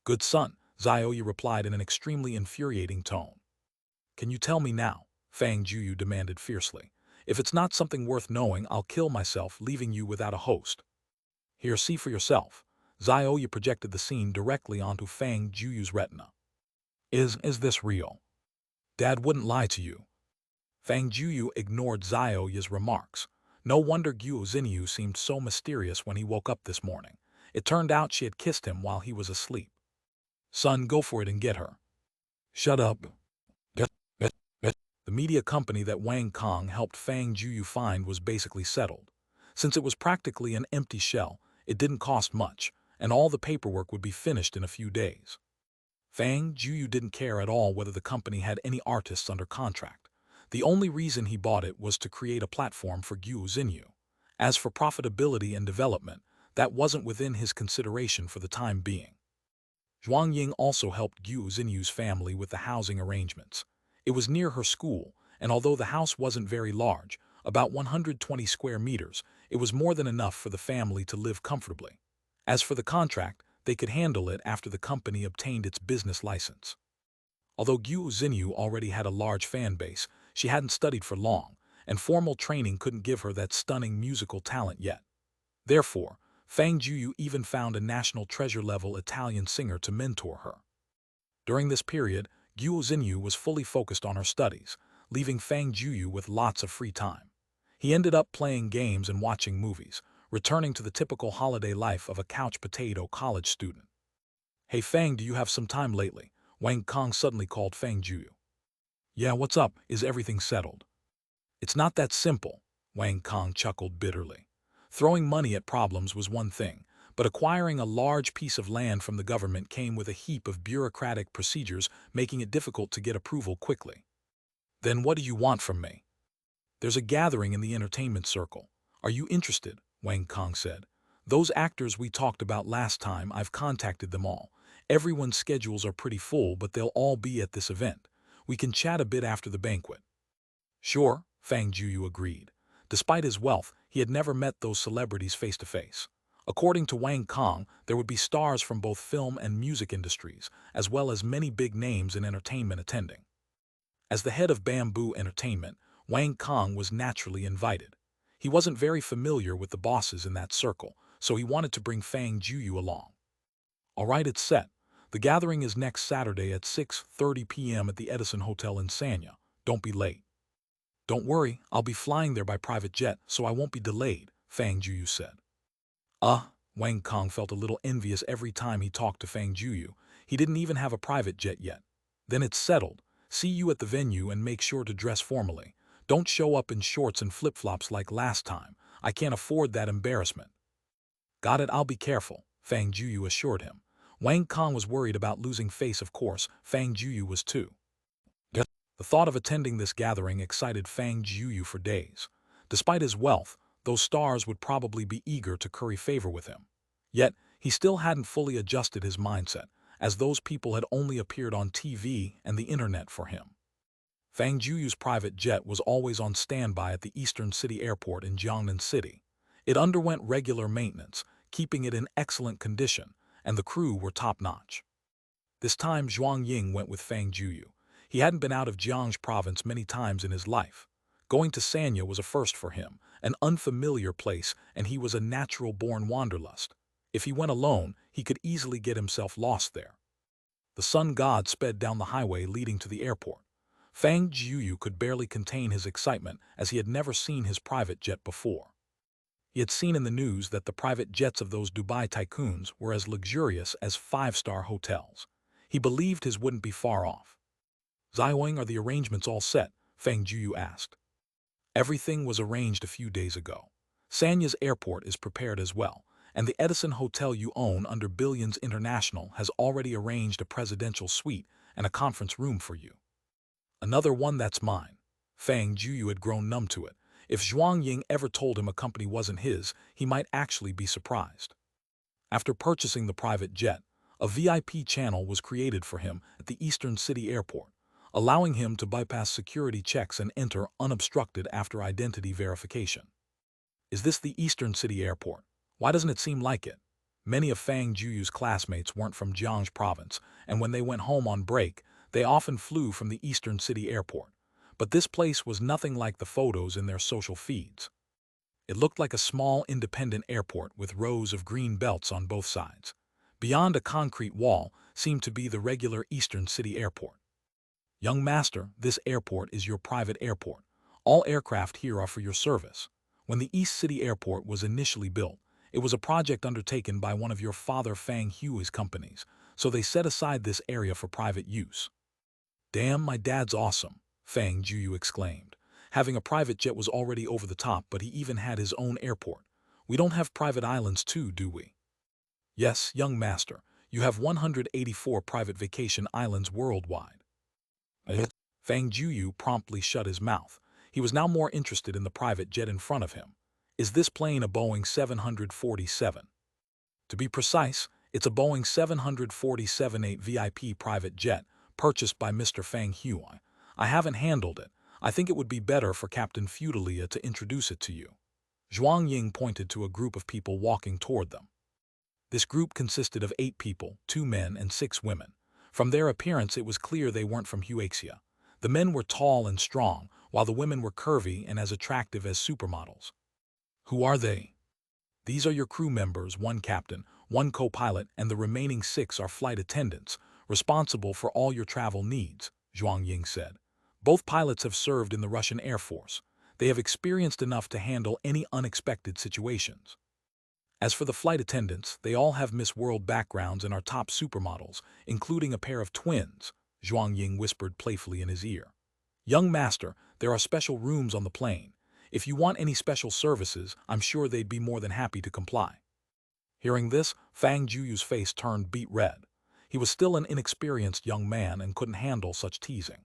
Good son, Xiaoya replied in an extremely infuriating tone. Can you tell me now? Fang Jueyu demanded fiercely. If it's not something worth knowing, I'll kill myself, leaving you without a host. Here, see for yourself. Xiaoya projected the scene directly onto Fang Jueyu's retina. Is this real? Dad wouldn't lie to you. Fang Jueyu ignored Xiaoya's remarks. No wonder Guo Xinyu seemed so mysterious when he woke up this morning. It turned out she had kissed him while he was asleep. Son, go for it and get her. Shut up. The media company that Wang Kong helped Fang Jueyu find was basically settled. Since it was practically an empty shell, it didn't cost much, and all the paperwork would be finished in a few days. Fang Jueyu didn't care at all whether the company had any artists under contract. The only reason he bought it was to create a platform for Guo Xinyu. As for profitability and development, that wasn't within his consideration for the time being. Zhuang Ying also helped Guo Xinyu's family with the housing arrangements. It was near her school, and although the house wasn't very large, about 120 square meters, it was more than enough for the family to live comfortably. As for the contract, they could handle it after the company obtained its business license. Although Guo Xinyu already had a large fan base, she hadn't studied for long, and formal training couldn't give her that stunning musical talent yet. Therefore, Fang Jueyu even found a national treasure-level Italian singer to mentor her. During this period, Guo Xinyu was fully focused on her studies, leaving Fang Jueyu with lots of free time. He ended up playing games and watching movies, returning to the typical holiday life of a couch potato college student. Hey Fang, do you have some time lately? Wang Kong suddenly called Fang Jueyu. Yeah, what's up? Is everything settled? It's not that simple, Wang Kong chuckled bitterly. Throwing money at problems was one thing, but acquiring a large piece of land from the government came with a heap of bureaucratic procedures, making it difficult to get approval quickly. Then what do you want from me? There's a gathering in the entertainment circle. Are you interested? Wang Kong said. Those actors we talked about last time, I've contacted them all. Everyone's schedules are pretty full, but they'll all be at this event. We can chat a bit after the banquet. Sure, Fang Jueyu agreed. Despite his wealth, he had never met those celebrities face to face. According to Wang Kong, there would be stars from both film and music industries, as well as many big names in entertainment attending. As the head of Bamboo Entertainment, Wang Kong was naturally invited. He wasn't very familiar with the bosses in that circle, so he wanted to bring Fang Jueyu along. All right, it's set. The gathering is next Saturday at 6:30 p.m. at the Edison Hotel in Sanya. Don't be late. Don't worry, I'll be flying there by private jet, so I won't be delayed, Fang Jueyu said. Wang Kong felt a little envious every time he talked to Fang Jueyu. He didn't even have a private jet yet. Then it's settled. See you at the venue and make sure to dress formally. Don't show up in shorts and flip-flops like last time. I can't afford that embarrassment. Got it, I'll be careful, Fang Jueyu assured him. Wang Kong was worried about losing face, of course. Fang Jueyu was too. The thought of attending this gathering excited Fang Jueyu for days. Despite his wealth, those stars would probably be eager to curry favor with him. Yet, he still hadn't fully adjusted his mindset, as those people had only appeared on TV and the internet for him. Fang Jueyu's private jet was always on standby at the Eastern City Airport in Jiangnan City. It underwent regular maintenance, keeping it in excellent condition, and the crew were top-notch. This time Zhuang Ying went with Fang Jueyu. He hadn't been out of Jiangxi province many times in his life. Going to Sanya was a first for him, an unfamiliar place, and he was a natural-born wanderlust. If he went alone, he could easily get himself lost there. The sun god sped down the highway leading to the airport. Fang Jueyu could barely contain his excitement, as he had never seen his private jet before. He had seen in the news that the private jets of those Dubai tycoons were as luxurious as five-star hotels. He believed his wouldn't be far off. Xiaoying, are the arrangements all set? Fang Jueyu asked. Everything was arranged a few days ago. Sanya's airport is prepared as well, and the Edison Hotel you own under Billions International has already arranged a presidential suite and a conference room for you. Another one that's mine. Fang Jueyu had grown numb to it. If Zhuang Ying ever told him a company wasn't his, he might actually be surprised. After purchasing the private jet, a VIP channel was created for him at the Eastern City Airport, allowing him to bypass security checks and enter unobstructed after identity verification. Is this the Eastern City Airport? Why doesn't it seem like it? Many of Fang Jueyu's classmates weren't from Jiangxi province, and when they went home on break, they often flew from the Eastern City Airport. But this place was nothing like the photos in their social feeds. It looked like a small independent airport with rows of green belts on both sides. Beyond a concrete wall seemed to be the regular Eastern City Airport. Young master, this airport is your private airport. All aircraft here are for your service. When the East City Airport was initially built, it was a project undertaken by one of your father Fang Jueyu's companies, so they set aside this area for private use. Damn, my dad's awesome, Fang Jueyu exclaimed. Having a private jet was already over the top, but he even had his own airport. We don't have private islands too, do we? Yes, young master, you have 184 private vacation islands worldwide. Fang Jueyu promptly shut his mouth. He was now more interested in the private jet in front of him. Is this plane a Boeing 747? To be precise, it's a Boeing 747-8 VIP private jet, purchased by Mr. Fang Jueyu. I haven't handled it. I think it would be better for Captain Feudalia to introduce it to you. Zhuang Ying pointed to a group of people walking toward them. This group consisted of 8 people, 2 men and 6 women. From their appearance, it was clear they weren't from Huaxia. The men were tall and strong, while the women were curvy and as attractive as supermodels. Who are they? These are your crew members, 1 captain, 1 co-pilot, and the remaining 6 are flight attendants, responsible for all your travel needs, Zhuang Ying said. Both pilots have served in the Russian Air Force. They have experienced enough to handle any unexpected situations. As for the flight attendants, they all have Miss World backgrounds and are top supermodels, including a pair of twins, Zhuang Ying whispered playfully in his ear. Young master, there are special rooms on the plane. If you want any special services, I'm sure they'd be more than happy to comply. Hearing this, Fang Jueyu's face turned beet red. He was still an inexperienced young man and couldn't handle such teasing.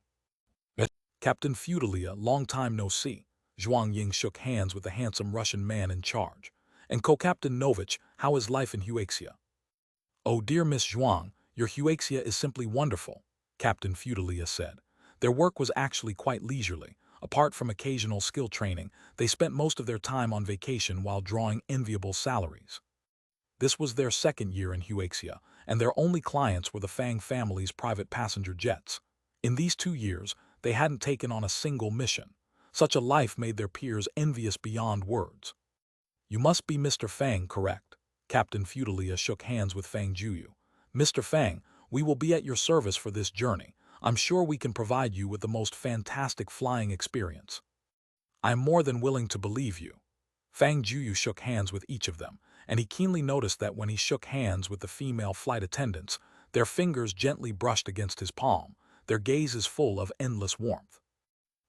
Captain Feudalia, long time no see. Zhuang Ying shook hands with the handsome Russian man in charge. And Co-Captain Novich, how is life in Huaxia? Oh dear Miss Zhuang, your Huaxia is simply wonderful, Captain Feudalia said. Their work was actually quite leisurely. Apart from occasional skill training, they spent most of their time on vacation while drawing enviable salaries. This was their 2nd year in Huaxia, and their only clients were the Fang family's private passenger jets. In these 2 years, they hadn't taken on a single mission. Such a life made their peers envious beyond words. You must be Mr. Fang, correct? Captain Fudalia shook hands with Fang Jueyu. Mr. Fang, we will be at your service for this journey. I'm sure we can provide you with the most fantastic flying experience. I am more than willing to believe you. Fang Jueyu shook hands with each of them, and he keenly noticed that when he shook hands with the female flight attendants, their fingers gently brushed against his palm, their gazes full of endless warmth.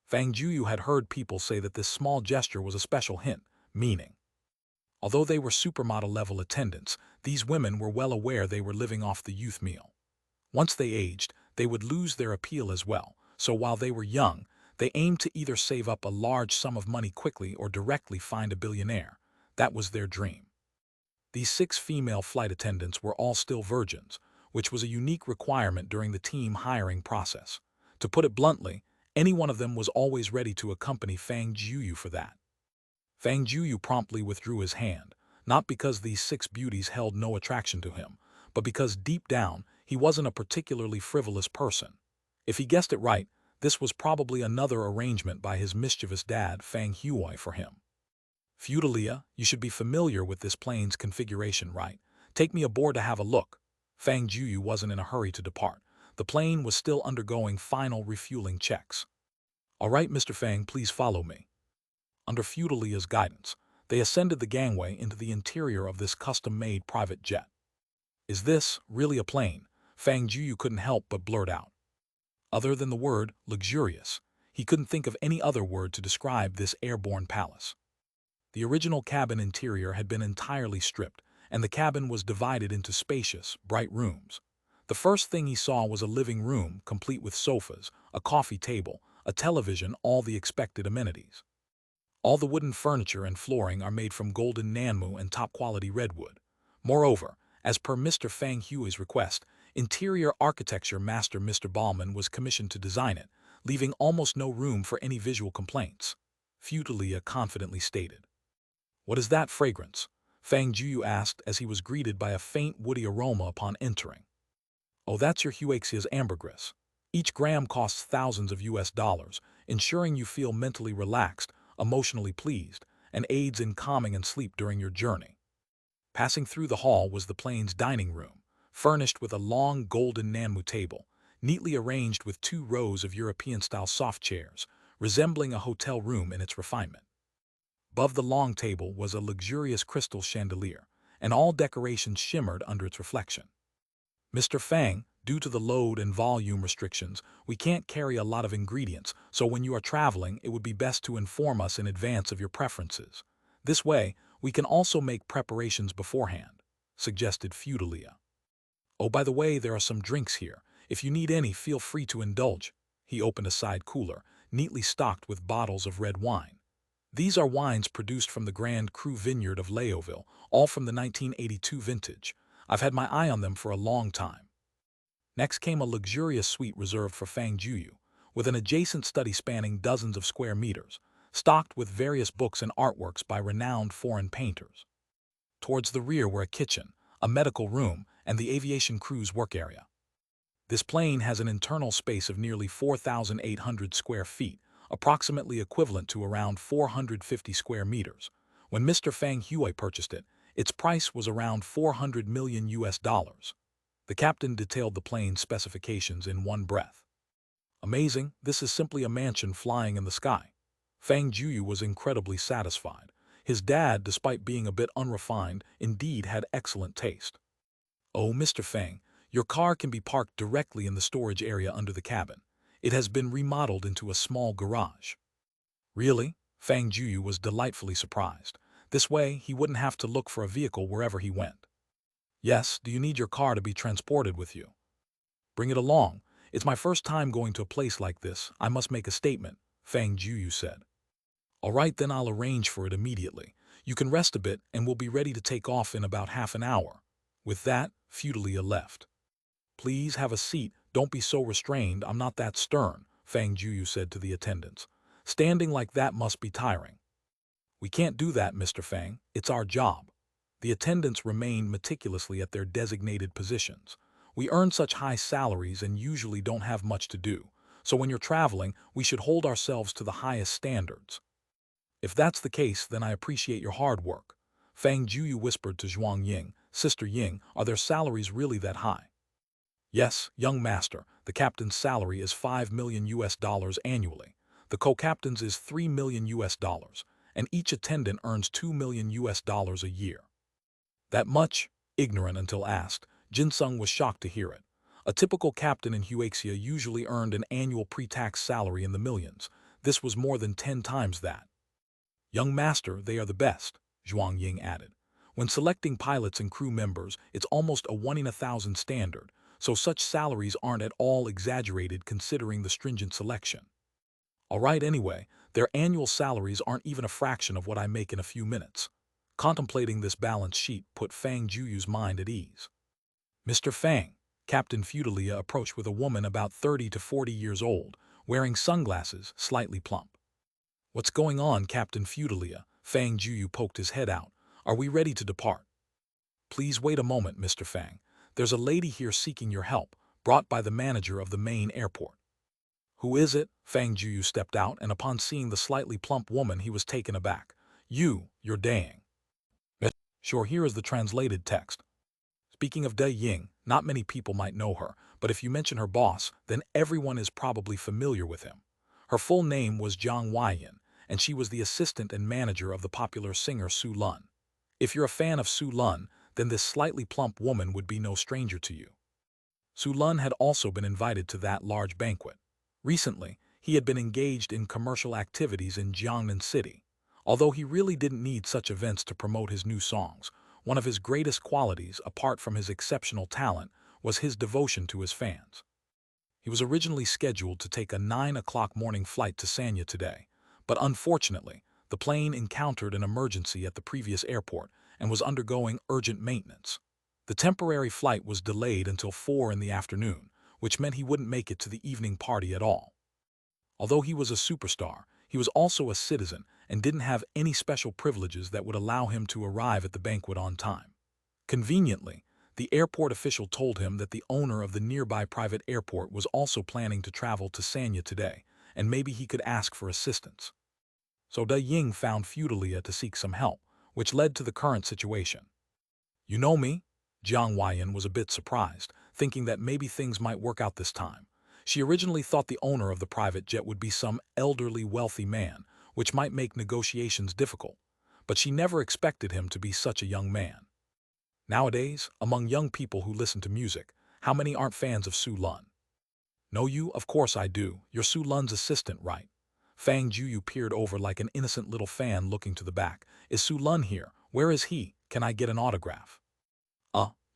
Fang Jueyu had heard people say that this small gesture was a special hint, meaning. Although they were supermodel-level attendants, these women were well aware they were living off the youth meal. Once they aged, they would lose their appeal as well, so while they were young, they aimed to either save up a large sum of money quickly or directly find a billionaire. That was their dream. These 6 female flight attendants were all still virgins, which was a unique requirement during the team hiring process. To put it bluntly, any one of them was always ready to accompany Fang Jueyu for that. Fang Jueyu promptly withdrew his hand, not because these 6 beauties held no attraction to him, but because deep down, he wasn't a particularly frivolous person. If he guessed it right, this was probably another arrangement by his mischievous dad, Fang Jueyu, for him. Fudalia, you should be familiar with this plane's configuration, right? Take me aboard to have a look. Fang Jueyu wasn't in a hurry to depart. The plane was still undergoing final refueling checks. All right, Mr. Fang, please follow me. Under Fudalia's guidance, they ascended the gangway into the interior of this custom-made private jet. Is this really a plane? Fang Jueyu couldn't help but blurt out. Other than the word luxurious, he couldn't think of any other word to describe this airborne palace. The original cabin interior had been entirely stripped, and the cabin was divided into spacious, bright rooms. The first thing he saw was a living room complete with sofas, a coffee table, a television, all the expected amenities. All the wooden furniture and flooring are made from golden nanmu and top-quality redwood. Moreover, as per Mr. Fang Jueyu's request, interior architecture master Mr. Ballman was commissioned to design it, leaving almost no room for any visual complaints. Fudalia confidently stated. What is that fragrance? Fang Jueyu asked as he was greeted by a faint woody aroma upon entering. Oh, that's your Huaxia's ambergris. Each gram costs thousands of US dollars, ensuring you feel mentally relaxed, emotionally pleased, and aids in calming and sleep during your journey. Passing through the hall was the plane's dining room, furnished with a long golden nanmu table, neatly arranged with 2 rows of European-style soft chairs, resembling a hotel room in its refinement. Above the long table was a luxurious crystal chandelier, and all decorations shimmered under its reflection. Mr. Fang, due to the load and volume restrictions, we can't carry a lot of ingredients, so when you are traveling, it would be best to inform us in advance of your preferences. This way, we can also make preparations beforehand, suggested Fudalia. Oh, by the way, there are some drinks here. If you need any, feel free to indulge. He opened a side cooler, neatly stocked with bottles of red wine. These are wines produced from the Grand Cru vineyard of Leoville, all from the 1982 vintage. I've had my eye on them for a long time. Next came a luxurious suite reserved for Fang Jueyu, with an adjacent study spanning dozens of square meters, stocked with various books and artworks by renowned foreign painters. Towards the rear were a kitchen, a medical room, and the aviation crew's work area. This plane has an internal space of nearly 4,800 square feet, approximately equivalent to around 450 square meters. When Mr. Fang Jueyu purchased it, its price was around 400 million US dollars. The captain detailed the plane's specifications in one breath. Amazing, this is simply a mansion flying in the sky. Fang Jueyu was incredibly satisfied. His dad, despite being a bit unrefined, indeed had excellent taste. Oh, Mr. Fang, your car can be parked directly in the storage area under the cabin. It has been remodeled into a small garage. Really? Fang Jueyu was delightfully surprised. This way, he wouldn't have to look for a vehicle wherever he went. Yes, do you need your car to be transported with you? Bring it along. It's my first time going to a place like this. I must make a statement, Fang Jueyu said. All right, then I'll arrange for it immediately. You can rest a bit and we'll be ready to take off in about half an hour. With that, Fudalia left. Please have a seat. Don't be so restrained. I'm not that stern, Fang Jueyu said to the attendants. Standing like that must be tiring. We can't do that, Mr. Fang. It's our job. The attendants remained meticulously at their designated positions. We earn such high salaries and usually don't have much to do, So when you're traveling, we should hold ourselves to the highest standards. If that's the case, then I appreciate your hard work. Fang Jueyu whispered to Zhuang Ying, Sister Ying, are their salaries really that high? Yes, young master, the captain's salary is 5 million US dollars annually. The co-captain's is 3 million US dollars, and each attendant earns 2 million US dollars a year. That much? Ignorant until asked, Jinsung was shocked to hear it. A typical captain in Huaxia usually earned an annual pre-tax salary in the millions. This was more than 10 times that. Young master, they are the best, Zhuang Ying added. When selecting pilots and crew members, it's almost a 1 in 1,000 standard, so such salaries aren't at all exaggerated considering the stringent selection. All right, anyway, their annual salaries aren't even a fraction of what I make in a few minutes. Contemplating this balance sheet put Fang Jueyu's mind at ease. Mr. Fang, Captain Fudalia approached with a woman about 30 to 40 years old, wearing sunglasses, slightly plump. What's going on, Captain Fudalia? Fang Jueyu poked his head out. Are we ready to depart? Please wait a moment, Mr. Fang. There's a lady here seeking your help, brought by the manager of the main airport. Who is it? Fang Jueyu stepped out, and upon seeing the slightly plump woman, he was taken aback. You're Daying. Sure, here is the translated text. Speaking of Dai Ying, not many people might know her, but if you mention her boss, then everyone is probably familiar with him. Her full name was Jiang Weiyan, and she was the assistant and manager of the popular singer Su Lun. If you're a fan of Su Lun, then this slightly plump woman would be no stranger to you. Su Lun had also been invited to that large banquet. Recently, he had been engaged in commercial activities in Jiangnan City. Although he really didn't need such events to promote his new songs, one of his greatest qualities, apart from his exceptional talent, was his devotion to his fans. He was originally scheduled to take a 9 o'clock morning flight to Sanya today, but unfortunately, the plane encountered an emergency at the previous airport and was undergoing urgent maintenance. The temporary flight was delayed until 4 in the afternoon, which meant he wouldn't make it to the evening party at all. Although he was a superstar, he was also a citizen and didn't have any special privileges that would allow him to arrive at the banquet on time. Conveniently, the airport official told him that the owner of the nearby private airport was also planning to travel to Sanya today, and maybe he could ask for assistance. So Dai Ying found Fudalia to seek some help, which led to the current situation. You know me? Jiang Weiyan was a bit surprised, thinking that maybe things might work out this time. She originally thought the owner of the private jet would be some elderly wealthy man, which might make negotiations difficult, but she never expected him to be such a young man. Nowadays, among young people who listen to music, how many aren't fans of Su Lun? Know you? Of course I do. You're Su Lun's assistant, right? Fang Jueyu peered over like an innocent little fan looking to the back. Is Su Lun here? Where is he? Can I get an autograph?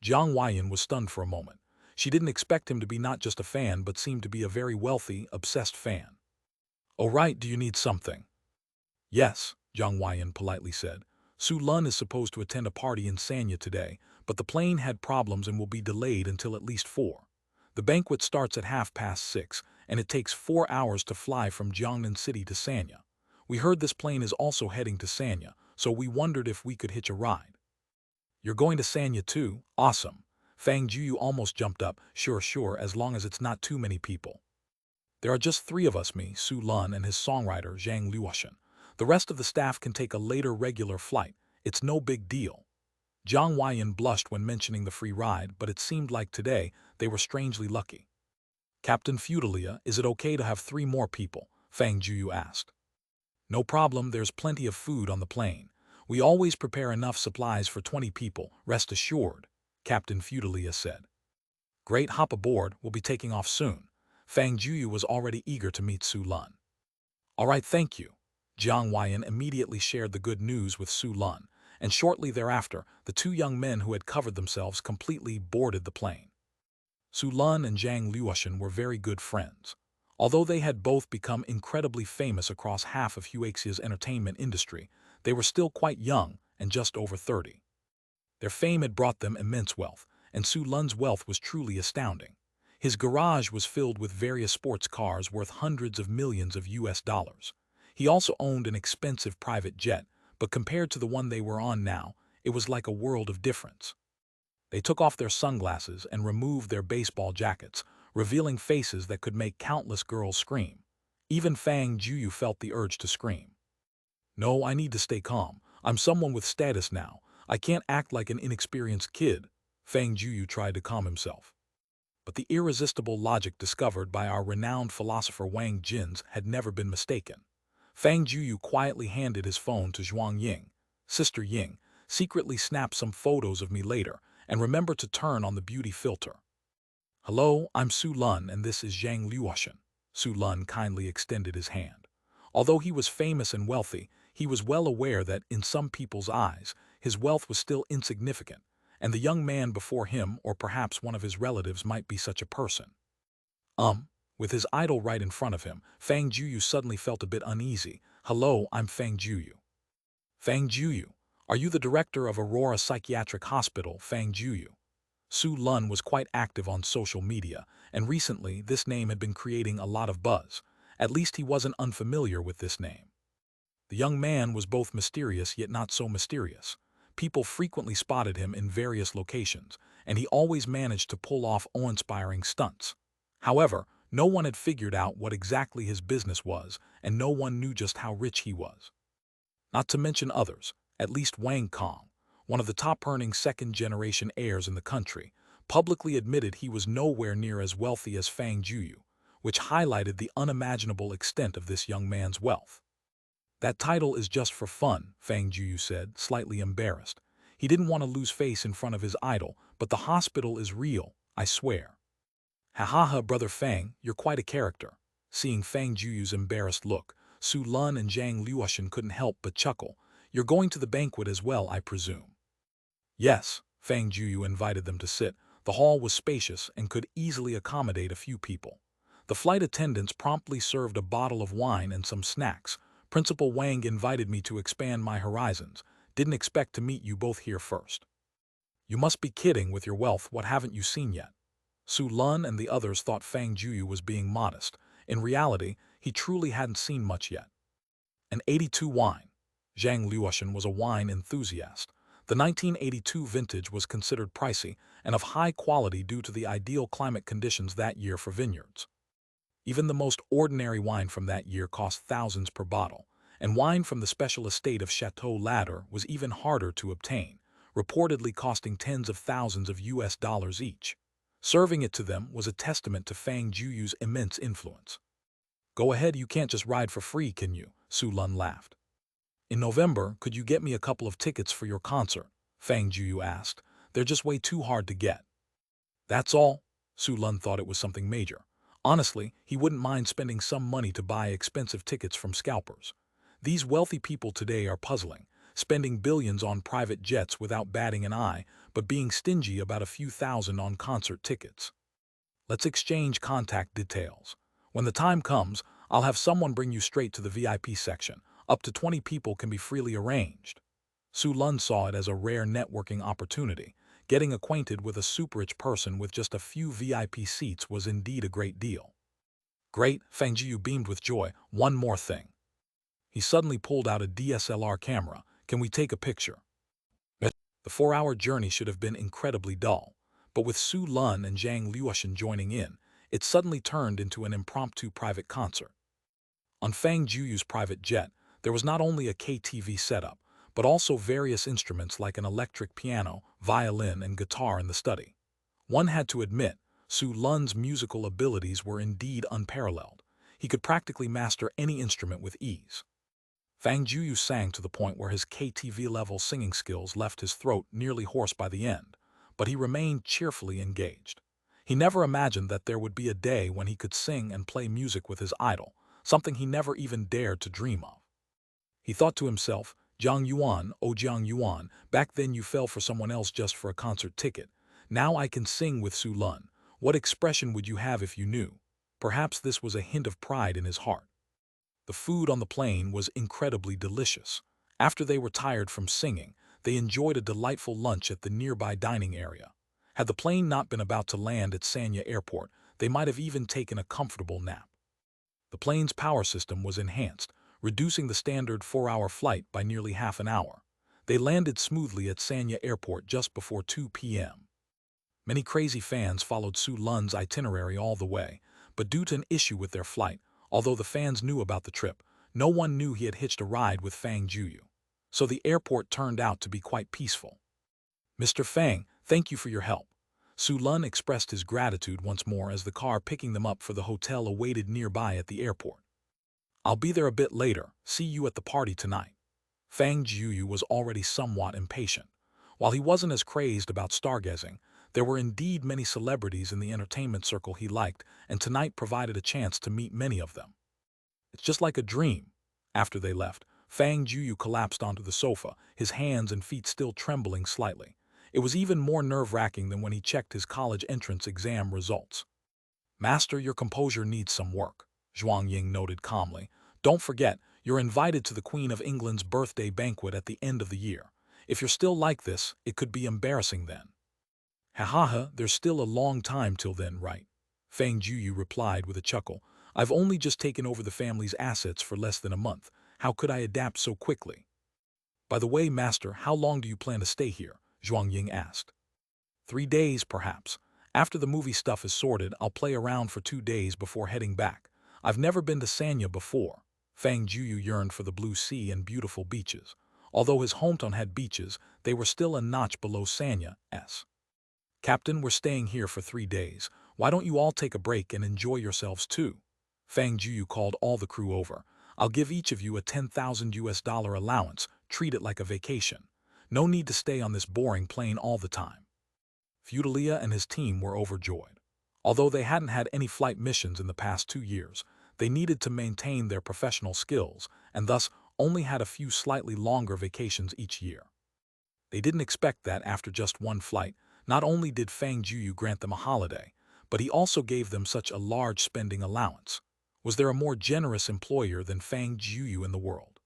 Jiang Weiyan was stunned for a moment. She didn't expect him to be not just a fan but seemed to be a very wealthy, obsessed fan. Oh right, do you need something? Yes, Jiang Weiyan politely said. Su Lun is supposed to attend a party in Sanya today, but the plane had problems and will be delayed until at least 4. The banquet starts at 6:30, and it takes 4 hours to fly from Jiangnan City to Sanya. We heard this plane is also heading to Sanya, so we wondered if we could hitch a ride. You're going to Sanya too? Awesome. Fang Jueyu almost jumped up. Sure, as long as it's not too many people. There are just 3 of us, me, Su Lun, and his songwriter, Zhang Luoshan. The rest of the staff can take a later regular flight. It's no big deal. Jiang Weiyan blushed when mentioning the free ride, but it seemed like today they were strangely lucky. Captain Fudalia, is it okay to have 3 more people? Fang Jueyu asked. No problem, there's plenty of food on the plane. We always prepare enough supplies for 20 people, rest assured, Captain Fudalia said. Great, hop aboard, we'll be taking off soon. Fang Jueyu was already eager to meet Su Lun. All right, thank you. Jiang Weiyan immediately shared the good news with Su Lun, and shortly thereafter, the 2 young men who had covered themselves completely boarded the plane. Su Lun and Zhang Luoshan were very good friends. Although they had both become incredibly famous across half of Huaxia's entertainment industry, they were still quite young and just over 30. Their fame had brought them immense wealth, and Su Lun's wealth was truly astounding. His garage was filled with various sports cars worth hundreds of millions of US dollars. He also owned an expensive private jet, but compared to the one they were on now, it was like a world of difference. They took off their sunglasses and removed their baseball jackets, revealing faces that could make countless girls scream. Even Fang Jueyu felt the urge to scream. No, I need to stay calm. I'm someone with status now. I can't act like an inexperienced kid. Fang Jueyu tried to calm himself. But the irresistible logic discovered by our renowned philosopher Wang Jins had never been mistaken. Fang Jueyu quietly handed his phone to Zhuang Ying. Sister Ying, secretly snap some photos of me later, and remember to turn on the beauty filter. Hello, I'm Su Lun and this is Zhang Luoshan. Su Lun kindly extended his hand. Although he was famous and wealthy, he was well aware that, in some people's eyes, his wealth was still insignificant, and the young man before him or perhaps one of his relatives might be such a person. With his idol right in front of him, Fang Jueyu suddenly felt a bit uneasy. Hello, I'm Fang Jueyu. Fang Jueyu, are you the director of Aurora Psychiatric Hospital, Fang Jueyu? Su Lun was quite active on social media, and recently this name had been creating a lot of buzz. At least he wasn't unfamiliar with this name. The young man was both mysterious yet not so mysterious. People frequently spotted him in various locations, and he always managed to pull off awe-inspiring stunts. However, no one had figured out what exactly his business was, and no one knew just how rich he was. Not to mention others, at least Wang Kong, one of the top-earning second-generation heirs in the country, publicly admitted he was nowhere near as wealthy as Fang Jueyu, which highlighted the unimaginable extent of this young man's wealth. That title is just for fun, Fang Jueyu said, slightly embarrassed. He didn't want to lose face in front of his idol, but the hospital is real, I swear. Ha ha ha, brother Fang, you're quite a character. Seeing Fang Jueyu's embarrassed look, Su Lun and Zhang Luoshan couldn't help but chuckle. You're going to the banquet as well, I presume. Yes, Fang Jueyu invited them to sit. The hall was spacious and could easily accommodate a few people. The flight attendants promptly served a bottle of wine and some snacks. Principal Wang invited me to expand my horizons. Didn't expect to meet you both here first. You must be kidding with your wealth, what haven't you seen yet? Su Lun and the others thought Fang Jueyu was being modest. In reality, he truly hadn't seen much yet. An 82 wine. Zhang Luoshan was a wine enthusiast. The 1982 vintage was considered pricey and of high quality due to the ideal climate conditions that year for vineyards. Even the most ordinary wine from that year cost thousands per bottle, and wine from the special estate of Chateau Ladder was even harder to obtain, reportedly costing tens of thousands of US dollars each. Serving it to them was a testament to Fang Jueyu's immense influence. Go ahead, you can't just ride for free, can you? Su Lun laughed. In November, could you get me a couple of tickets for your concert? Fang Jueyu asked. They're just way too hard to get. That's all? Su Lun thought it was something major. Honestly, he wouldn't mind spending some money to buy expensive tickets from scalpers. These wealthy people today are puzzling, spending billions on private jets without batting an eye, but being stingy about a few thousand on concert tickets. Let's exchange contact details. When the time comes, I'll have someone bring you straight to the VIP section. Up to 20 people can be freely arranged. Su Lun saw it as a rare networking opportunity. Getting acquainted with a super-rich person with just a few VIP seats was indeed a great deal. Great, Fang Jueyu beamed with joy. One more thing. He suddenly pulled out a DSLR camera. Can we take a picture? The 4-hour journey should have been incredibly dull, but with Su Lun and Zhang Luoshan joining in, it suddenly turned into an impromptu private concert. On Fang Jueyu's private jet, there was not only a KTV setup, but also various instruments like an electric piano, violin, and guitar in the study. One had to admit, Su Lun's musical abilities were indeed unparalleled. He could practically master any instrument with ease. Fang Jueyu sang to the point where his KTV-level singing skills left his throat nearly hoarse by the end, but he remained cheerfully engaged. He never imagined that there would be a day when he could sing and play music with his idol, something he never even dared to dream of. He thought to himself, Jiang Yuan, oh Jiang Yuan, back then you fell for someone else just for a concert ticket. Now I can sing with Su Lun. What expression would you have if you knew? Perhaps this was a hint of pride in his heart. The food on the plane was incredibly delicious. After they were tired from singing, they enjoyed a delightful lunch at the nearby dining area. Had the plane not been about to land at Sanya Airport, they might have even taken a comfortable nap. The plane's power system was enhanced, reducing the standard 4-hour flight by nearly half an hour. They landed smoothly at Sanya Airport just before 2 p.m. Many crazy fans followed Su Lun's itinerary all the way, but due to an issue with their flight, although the fans knew about the trip, no one knew he had hitched a ride with Fang Jueyu. So the airport turned out to be quite peaceful. "Mr. Fang, thank you for your help." Su Lun expressed his gratitude once more as the car picking them up for the hotel awaited nearby at the airport. "I'll be there a bit later. See you at the party tonight." Fang Jueyu was already somewhat impatient. While he wasn't as crazed about stargazing, there were indeed many celebrities in the entertainment circle he liked, and tonight provided a chance to meet many of them. "It's just like a dream." After they left, Fang Jueyu collapsed onto the sofa, his hands and feet still trembling slightly. It was even more nerve-wracking than when he checked his college entrance exam results. "Master, your composure needs some work," Zhuang Ying noted calmly. "Don't forget, you're invited to the Queen of England's birthday banquet at the end of the year. If you're still like this, it could be embarrassing then." "Ha ha ha, there's still a long time till then, right?" Fang Jueyu replied with a chuckle. "I've only just taken over the family's assets for less than a month. How could I adapt so quickly?" "By the way, Master, how long do you plan to stay here?" Zhuang Ying asked. 3 days, perhaps. After the movie stuff is sorted, I'll play around for 2 days before heading back. I've never been to Sanya before." Fang Jueyu yearned for the blue sea and beautiful beaches. Although his hometown had beaches, they were still a notch below Sanya's. "Captain, we're staying here for 3 days. Why don't you all take a break and enjoy yourselves too?" Fang Jueyu called all the crew over. "I'll give each of you a $10,000 allowance. Treat it like a vacation. No need to stay on this boring plane all the time." Feudalia and his team were overjoyed. Although they hadn't had any flight missions in the past 2 years, they needed to maintain their professional skills and thus only had a few slightly longer vacations each year. They didn't expect that after just one flight, not only did Fang Jueyu grant them a holiday, but he also gave them such a large spending allowance. Was there a more generous employer than Fang Jueyu in the world?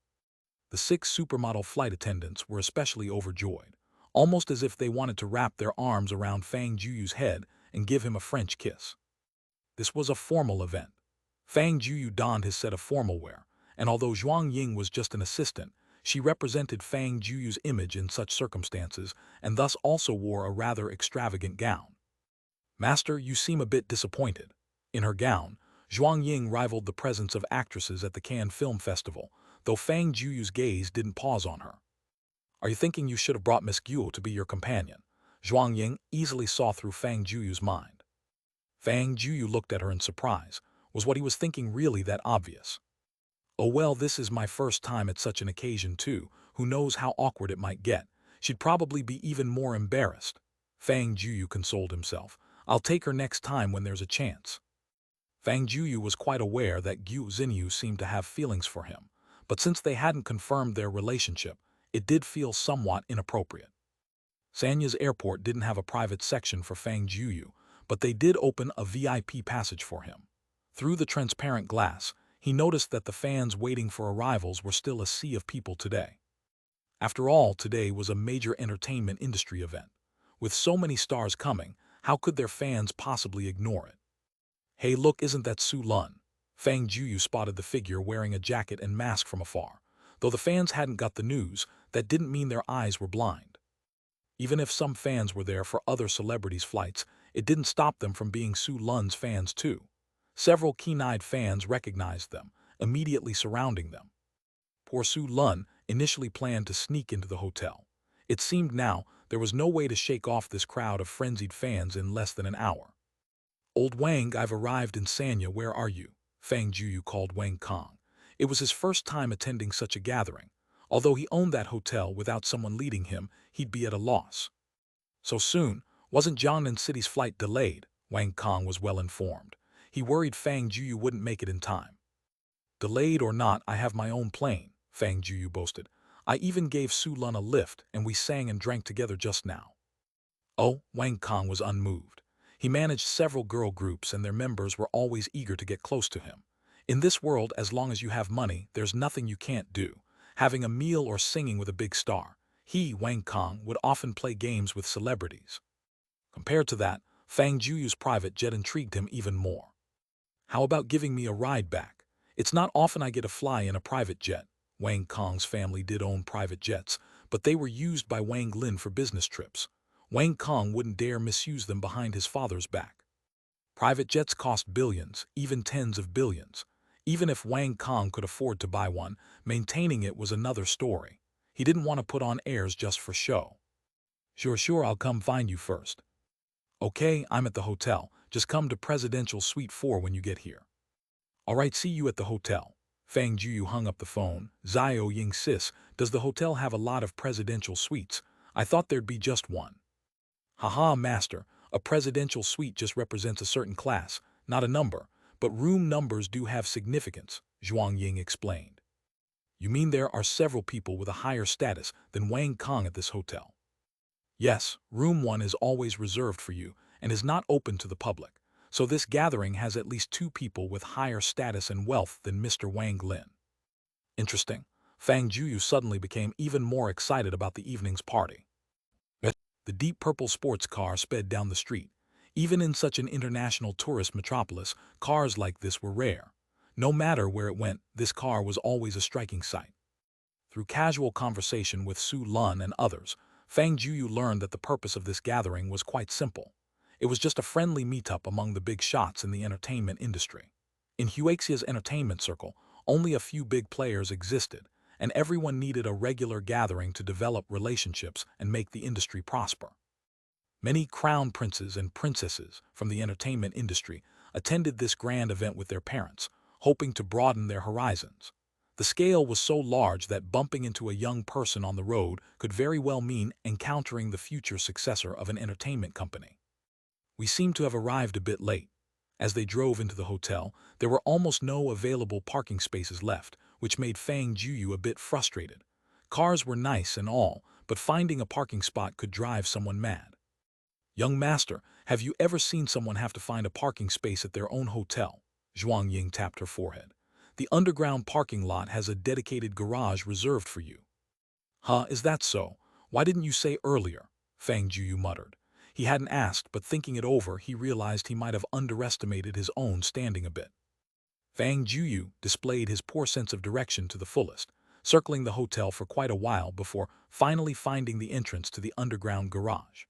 The 6 supermodel flight attendants were especially overjoyed, almost as if they wanted to wrap their arms around Fang Jueyu's head and give him a French kiss. This was a formal event. Fang Jueyu donned his set of formal wear, and although Zhuang Ying was just an assistant, she represented Fang Jueyu's image in such circumstances and thus also wore a rather extravagant gown. "Master, you seem a bit disappointed." In her gown, Zhuang Ying rivaled the presence of actresses at the Cannes Film Festival, though Fang Jueyu's gaze didn't pause on her. "Are you thinking you should have brought Miss Guo to be your companion?" Zhuang Ying easily saw through Fang Jueyu's mind. Fang Jueyu looked at her in surprise. Was what he was thinking really that obvious? "Oh well, this is my first time at such an occasion too. Who knows how awkward it might get. She'd probably be even more embarrassed." Fang Jueyu consoled himself. "I'll take her next time when there's a chance." Fang Jueyu was quite aware that Guo Xinyu seemed to have feelings for him, but since they hadn't confirmed their relationship, it did feel somewhat inappropriate. Sanya's airport didn't have a private section for Fang Jueyu, but they did open a VIP passage for him. Through the transparent glass, he noticed that the fans waiting for arrivals were still a sea of people today. After all, today was a major entertainment industry event. With so many stars coming, how could their fans possibly ignore it? "Hey look, isn't that Su Lun?" Fang Jueyu spotted the figure wearing a jacket and mask from afar. Though the fans hadn't got the news, that didn't mean their eyes were blind. Even if some fans were there for other celebrities' flights, it didn't stop them from being Su Lun's fans too. Several keen-eyed fans recognized them, immediately surrounding them. Poor Su Lun initially planned to sneak into the hotel. It seemed now there was no way to shake off this crowd of frenzied fans in less than an hour. "Old Wang, I've arrived in Sanya, where are you?" Fang Jueyu called Wang Kong. It was his first time attending such a gathering. Although he owned that hotel, without someone leading him, he'd be at a loss. "So soon? Wasn't Jiangnan City's flight delayed?" Wang Kong was well informed. He worried Fang Jueyu wouldn't make it in time. "Delayed or not, I have my own plane," Fang Jueyu boasted. "I even gave Su Lun a lift, and we sang and drank together just now." Oh, Wang Kong was unmoved. He managed several girl groups and their members were always eager to get close to him. In this world, as long as you have money, there's nothing you can't do. Having a meal or singing with a big star. He, Wang Kong, would often play games with celebrities. Compared to that, Fang Jueyu's private jet intrigued him even more. "How about giving me a ride back? It's not often I get to fly in a private jet." Wang Kong's family did own private jets, but they were used by Wang Lin for business trips. Wang Kong wouldn't dare misuse them behind his father's back. Private jets cost billions, even tens of billions. Even if Wang Kong could afford to buy one, maintaining it was another story. He didn't want to put on airs just for show. Sure, I'll come find you first. Okay, I'm at the hotel. Just come to Presidential Suite 4 when you get here. All right, see you at the hotel. Fang Jueyu hung up the phone. Xiao Ying sis, does the hotel have a lot of presidential suites? I thought there'd be just one. Haha, master, a presidential suite just represents a certain class, not a number, but room numbers do have significance, Zhuang Ying explained. You mean there are several people with a higher status than Wang Kong at this hotel? Yes, room 1 is always reserved for you and is not open to the public, so this gathering has at least 2 people with higher status and wealth than Mr. Wang Lin. Interesting. Fang Jueyu suddenly became even more excited about the evening's party. The deep purple sports car sped down the street. Even in such an international tourist metropolis, cars like this were rare. No matter where it went, this car was always a striking sight. Through casual conversation with Su Lun and others, Fang Jueyu learned that the purpose of this gathering was quite simple. It was just a friendly meetup among the big shots in the entertainment industry. In Huaxia's entertainment circle, only a few big players existed, and everyone needed a regular gathering to develop relationships and make the industry prosper. Many crown princes and princesses from the entertainment industry attended this grand event with their parents, hoping to broaden their horizons. The scale was so large that bumping into a young person on the road could very well mean encountering the future successor of an entertainment company. We seem to have arrived a bit late. As they drove into the hotel, there were almost no available parking spaces left, which made Fang Jueyu a bit frustrated. Cars were nice and all, but finding a parking spot could drive someone mad. Young master, have you ever seen someone have to find a parking space at their own hotel? Zhuang Ying tapped her forehead. The underground parking lot has a dedicated garage reserved for you. Huh, is that so? Why didn't you say earlier? Fang Jueyu muttered. He hadn't asked, but thinking it over, he realized he might have underestimated his own standing a bit. Fang Jueyu displayed his poor sense of direction to the fullest, circling the hotel for quite a while before finally finding the entrance to the underground garage.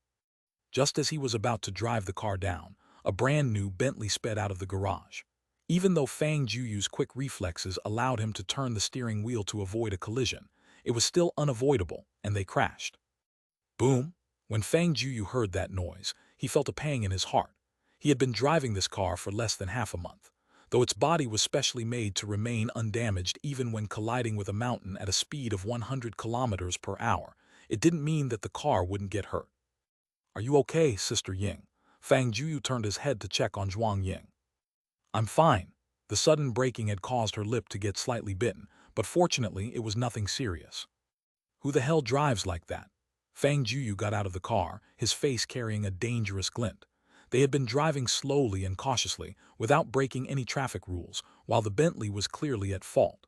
Just as he was about to drive the car down, a brand new Bentley sped out of the garage. Even though Fang Jueyu's quick reflexes allowed him to turn the steering wheel to avoid a collision, it was still unavoidable, and they crashed. Boom! When Fang Jueyu heard that noise, he felt a pang in his heart. He had been driving this car for less than half a month. Though its body was specially made to remain undamaged even when colliding with a mountain at a speed of 100 kilometers per hour, it didn't mean that the car wouldn't get hurt. Are you okay, Sister Ying? Fang Jueyu turned his head to check on Zhuang Ying. I'm fine. The sudden braking had caused her lip to get slightly bitten, but fortunately it was nothing serious. Who the hell drives like that? Fang Jueyu got out of the car, his face carrying a dangerous glint. They had been driving slowly and cautiously, without breaking any traffic rules, while the Bentley was clearly at fault.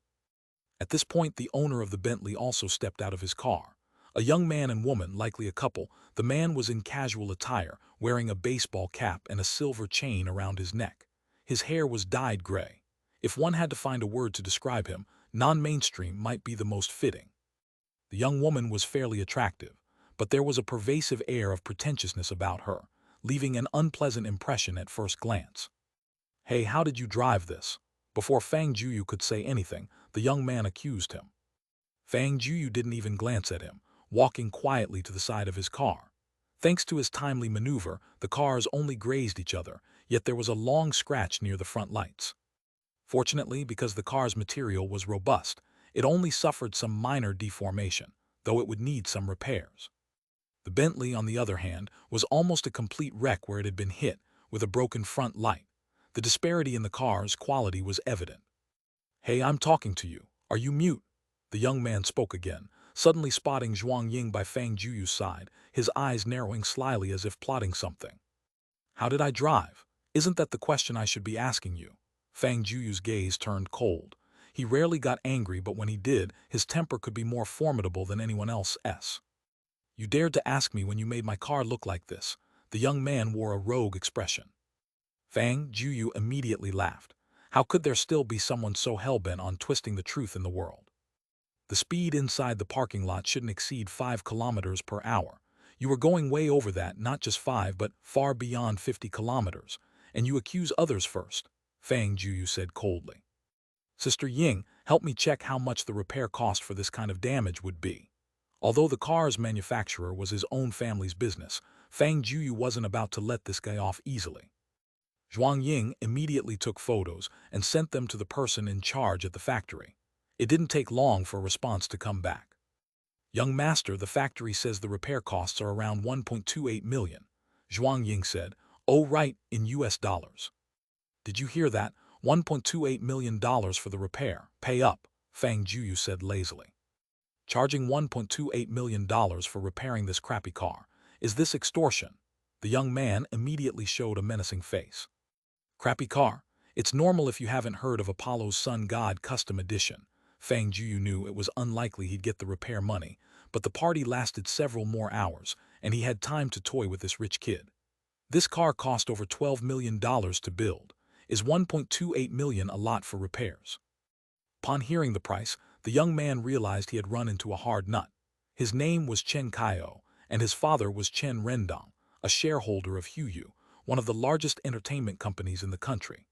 At this point, the owner of the Bentley also stepped out of his car. A young man and woman, likely a couple. The man was in casual attire, wearing a baseball cap and a silver chain around his neck. His hair was dyed gray. If one had to find a word to describe him, non-mainstream might be the most fitting. The young woman was fairly attractive, but there was a pervasive air of pretentiousness about her, leaving an unpleasant impression at first glance. Hey, how did you drive this? Before Fang Jueyu could say anything, the young man accused him. Fang Jueyu didn't even glance at him, walking quietly to the side of his car. Thanks to his timely maneuver, the cars only grazed each other, yet there was a long scratch near the front lights. Fortunately, because the car's material was robust, it only suffered some minor deformation, though it would need some repairs. The Bentley, on the other hand, was almost a complete wreck where it had been hit, with a broken front light. The disparity in the car's quality was evident. Hey, I'm talking to you. Are you mute? The young man spoke again, suddenly spotting Zhuang Ying by Fang Jueyu's side, his eyes narrowing slyly as if plotting something. How did I drive? Isn't that the question I should be asking you? Fang Jueyu's gaze turned cold. He rarely got angry, but when he did, his temper could be more formidable than anyone else's. You dared to ask me when you made my car look like this. The young man wore a rogue expression. Fang Jueyu immediately laughed. How could there still be someone so hell-bent on twisting the truth in the world? The speed inside the parking lot shouldn't exceed 5 kilometers per hour. You were going way over that, not just 5 but far beyond 50 kilometers, and you accuse others first, Fang Jueyu said coldly. Sister Ying, help me check how much the repair cost for this kind of damage would be. Although the car's manufacturer was his own family's business, Fang Jueyu wasn't about to let this guy off easily. Zhuang Ying immediately took photos and sent them to the person in charge at the factory. It didn't take long for a response to come back. Young master, the factory says the repair costs are around 1.28 million, Zhuang Ying said. Oh right, in US dollars. Did you hear that? $1.28 million for the repair. Pay up, Fang Jueyu said lazily. Charging $1.28 million for repairing this crappy car. Is this extortion? The young man immediately showed a menacing face. Crappy car? It's normal if you haven't heard of Apollo's Sun God Custom Edition. Fang Jueyu knew it was unlikely he'd get the repair money, but the party lasted several more hours, and he had time to toy with this rich kid. This car cost over $12 million to build. Is 1.28 million a lot for repairs? Upon hearing the price, the young man realized he had run into a hard nut. His name was Chen Kaio, and his father was Chen Rendong, a shareholder of Huyu, one of the largest entertainment companies in the country.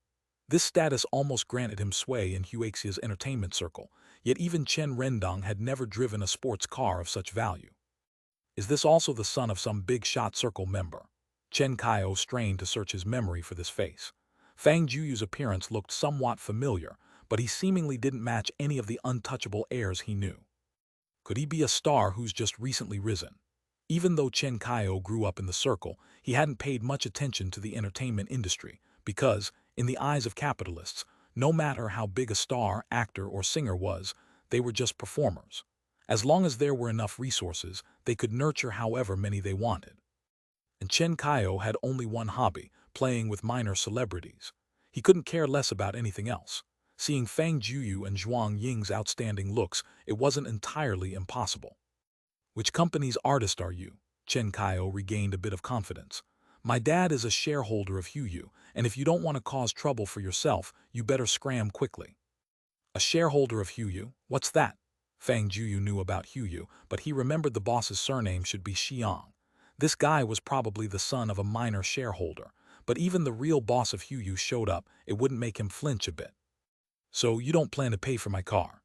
This status almost granted him sway in Huaxia's entertainment circle, yet even Chen Rendong had never driven a sports car of such value. Is this also the son of some big shot circle member? Chen Kaio strained to search his memory for this face. Fang Jueyu's appearance looked somewhat familiar, but he seemingly didn't match any of the untouchable airs he knew. Could he be a star who's just recently risen? Even though Chen Kaio grew up in the circle, he hadn't paid much attention to the entertainment industry because, in the eyes of capitalists, no matter how big a star, actor, or singer was, they were just performers. As long as there were enough resources, they could nurture however many they wanted. And Chen Kaio had only one hobby, playing with minor celebrities. He couldn't care less about anything else. Seeing Fang Jueyu and Zhuang Ying's outstanding looks, it wasn't entirely impossible. Which company's artist are you? Chen Kaio regained a bit of confidence. My dad is a shareholder of Huyu, and if you don't want to cause trouble for yourself, you better scram quickly. A shareholder of Huyu? What's that? Fang Jueyu knew about Huyu, but he remembered the boss's surname should be Xiang. This guy was probably the son of a minor shareholder, but even the real boss of Huyu showed up, it wouldn't make him flinch a bit. So you don't plan to pay for my car?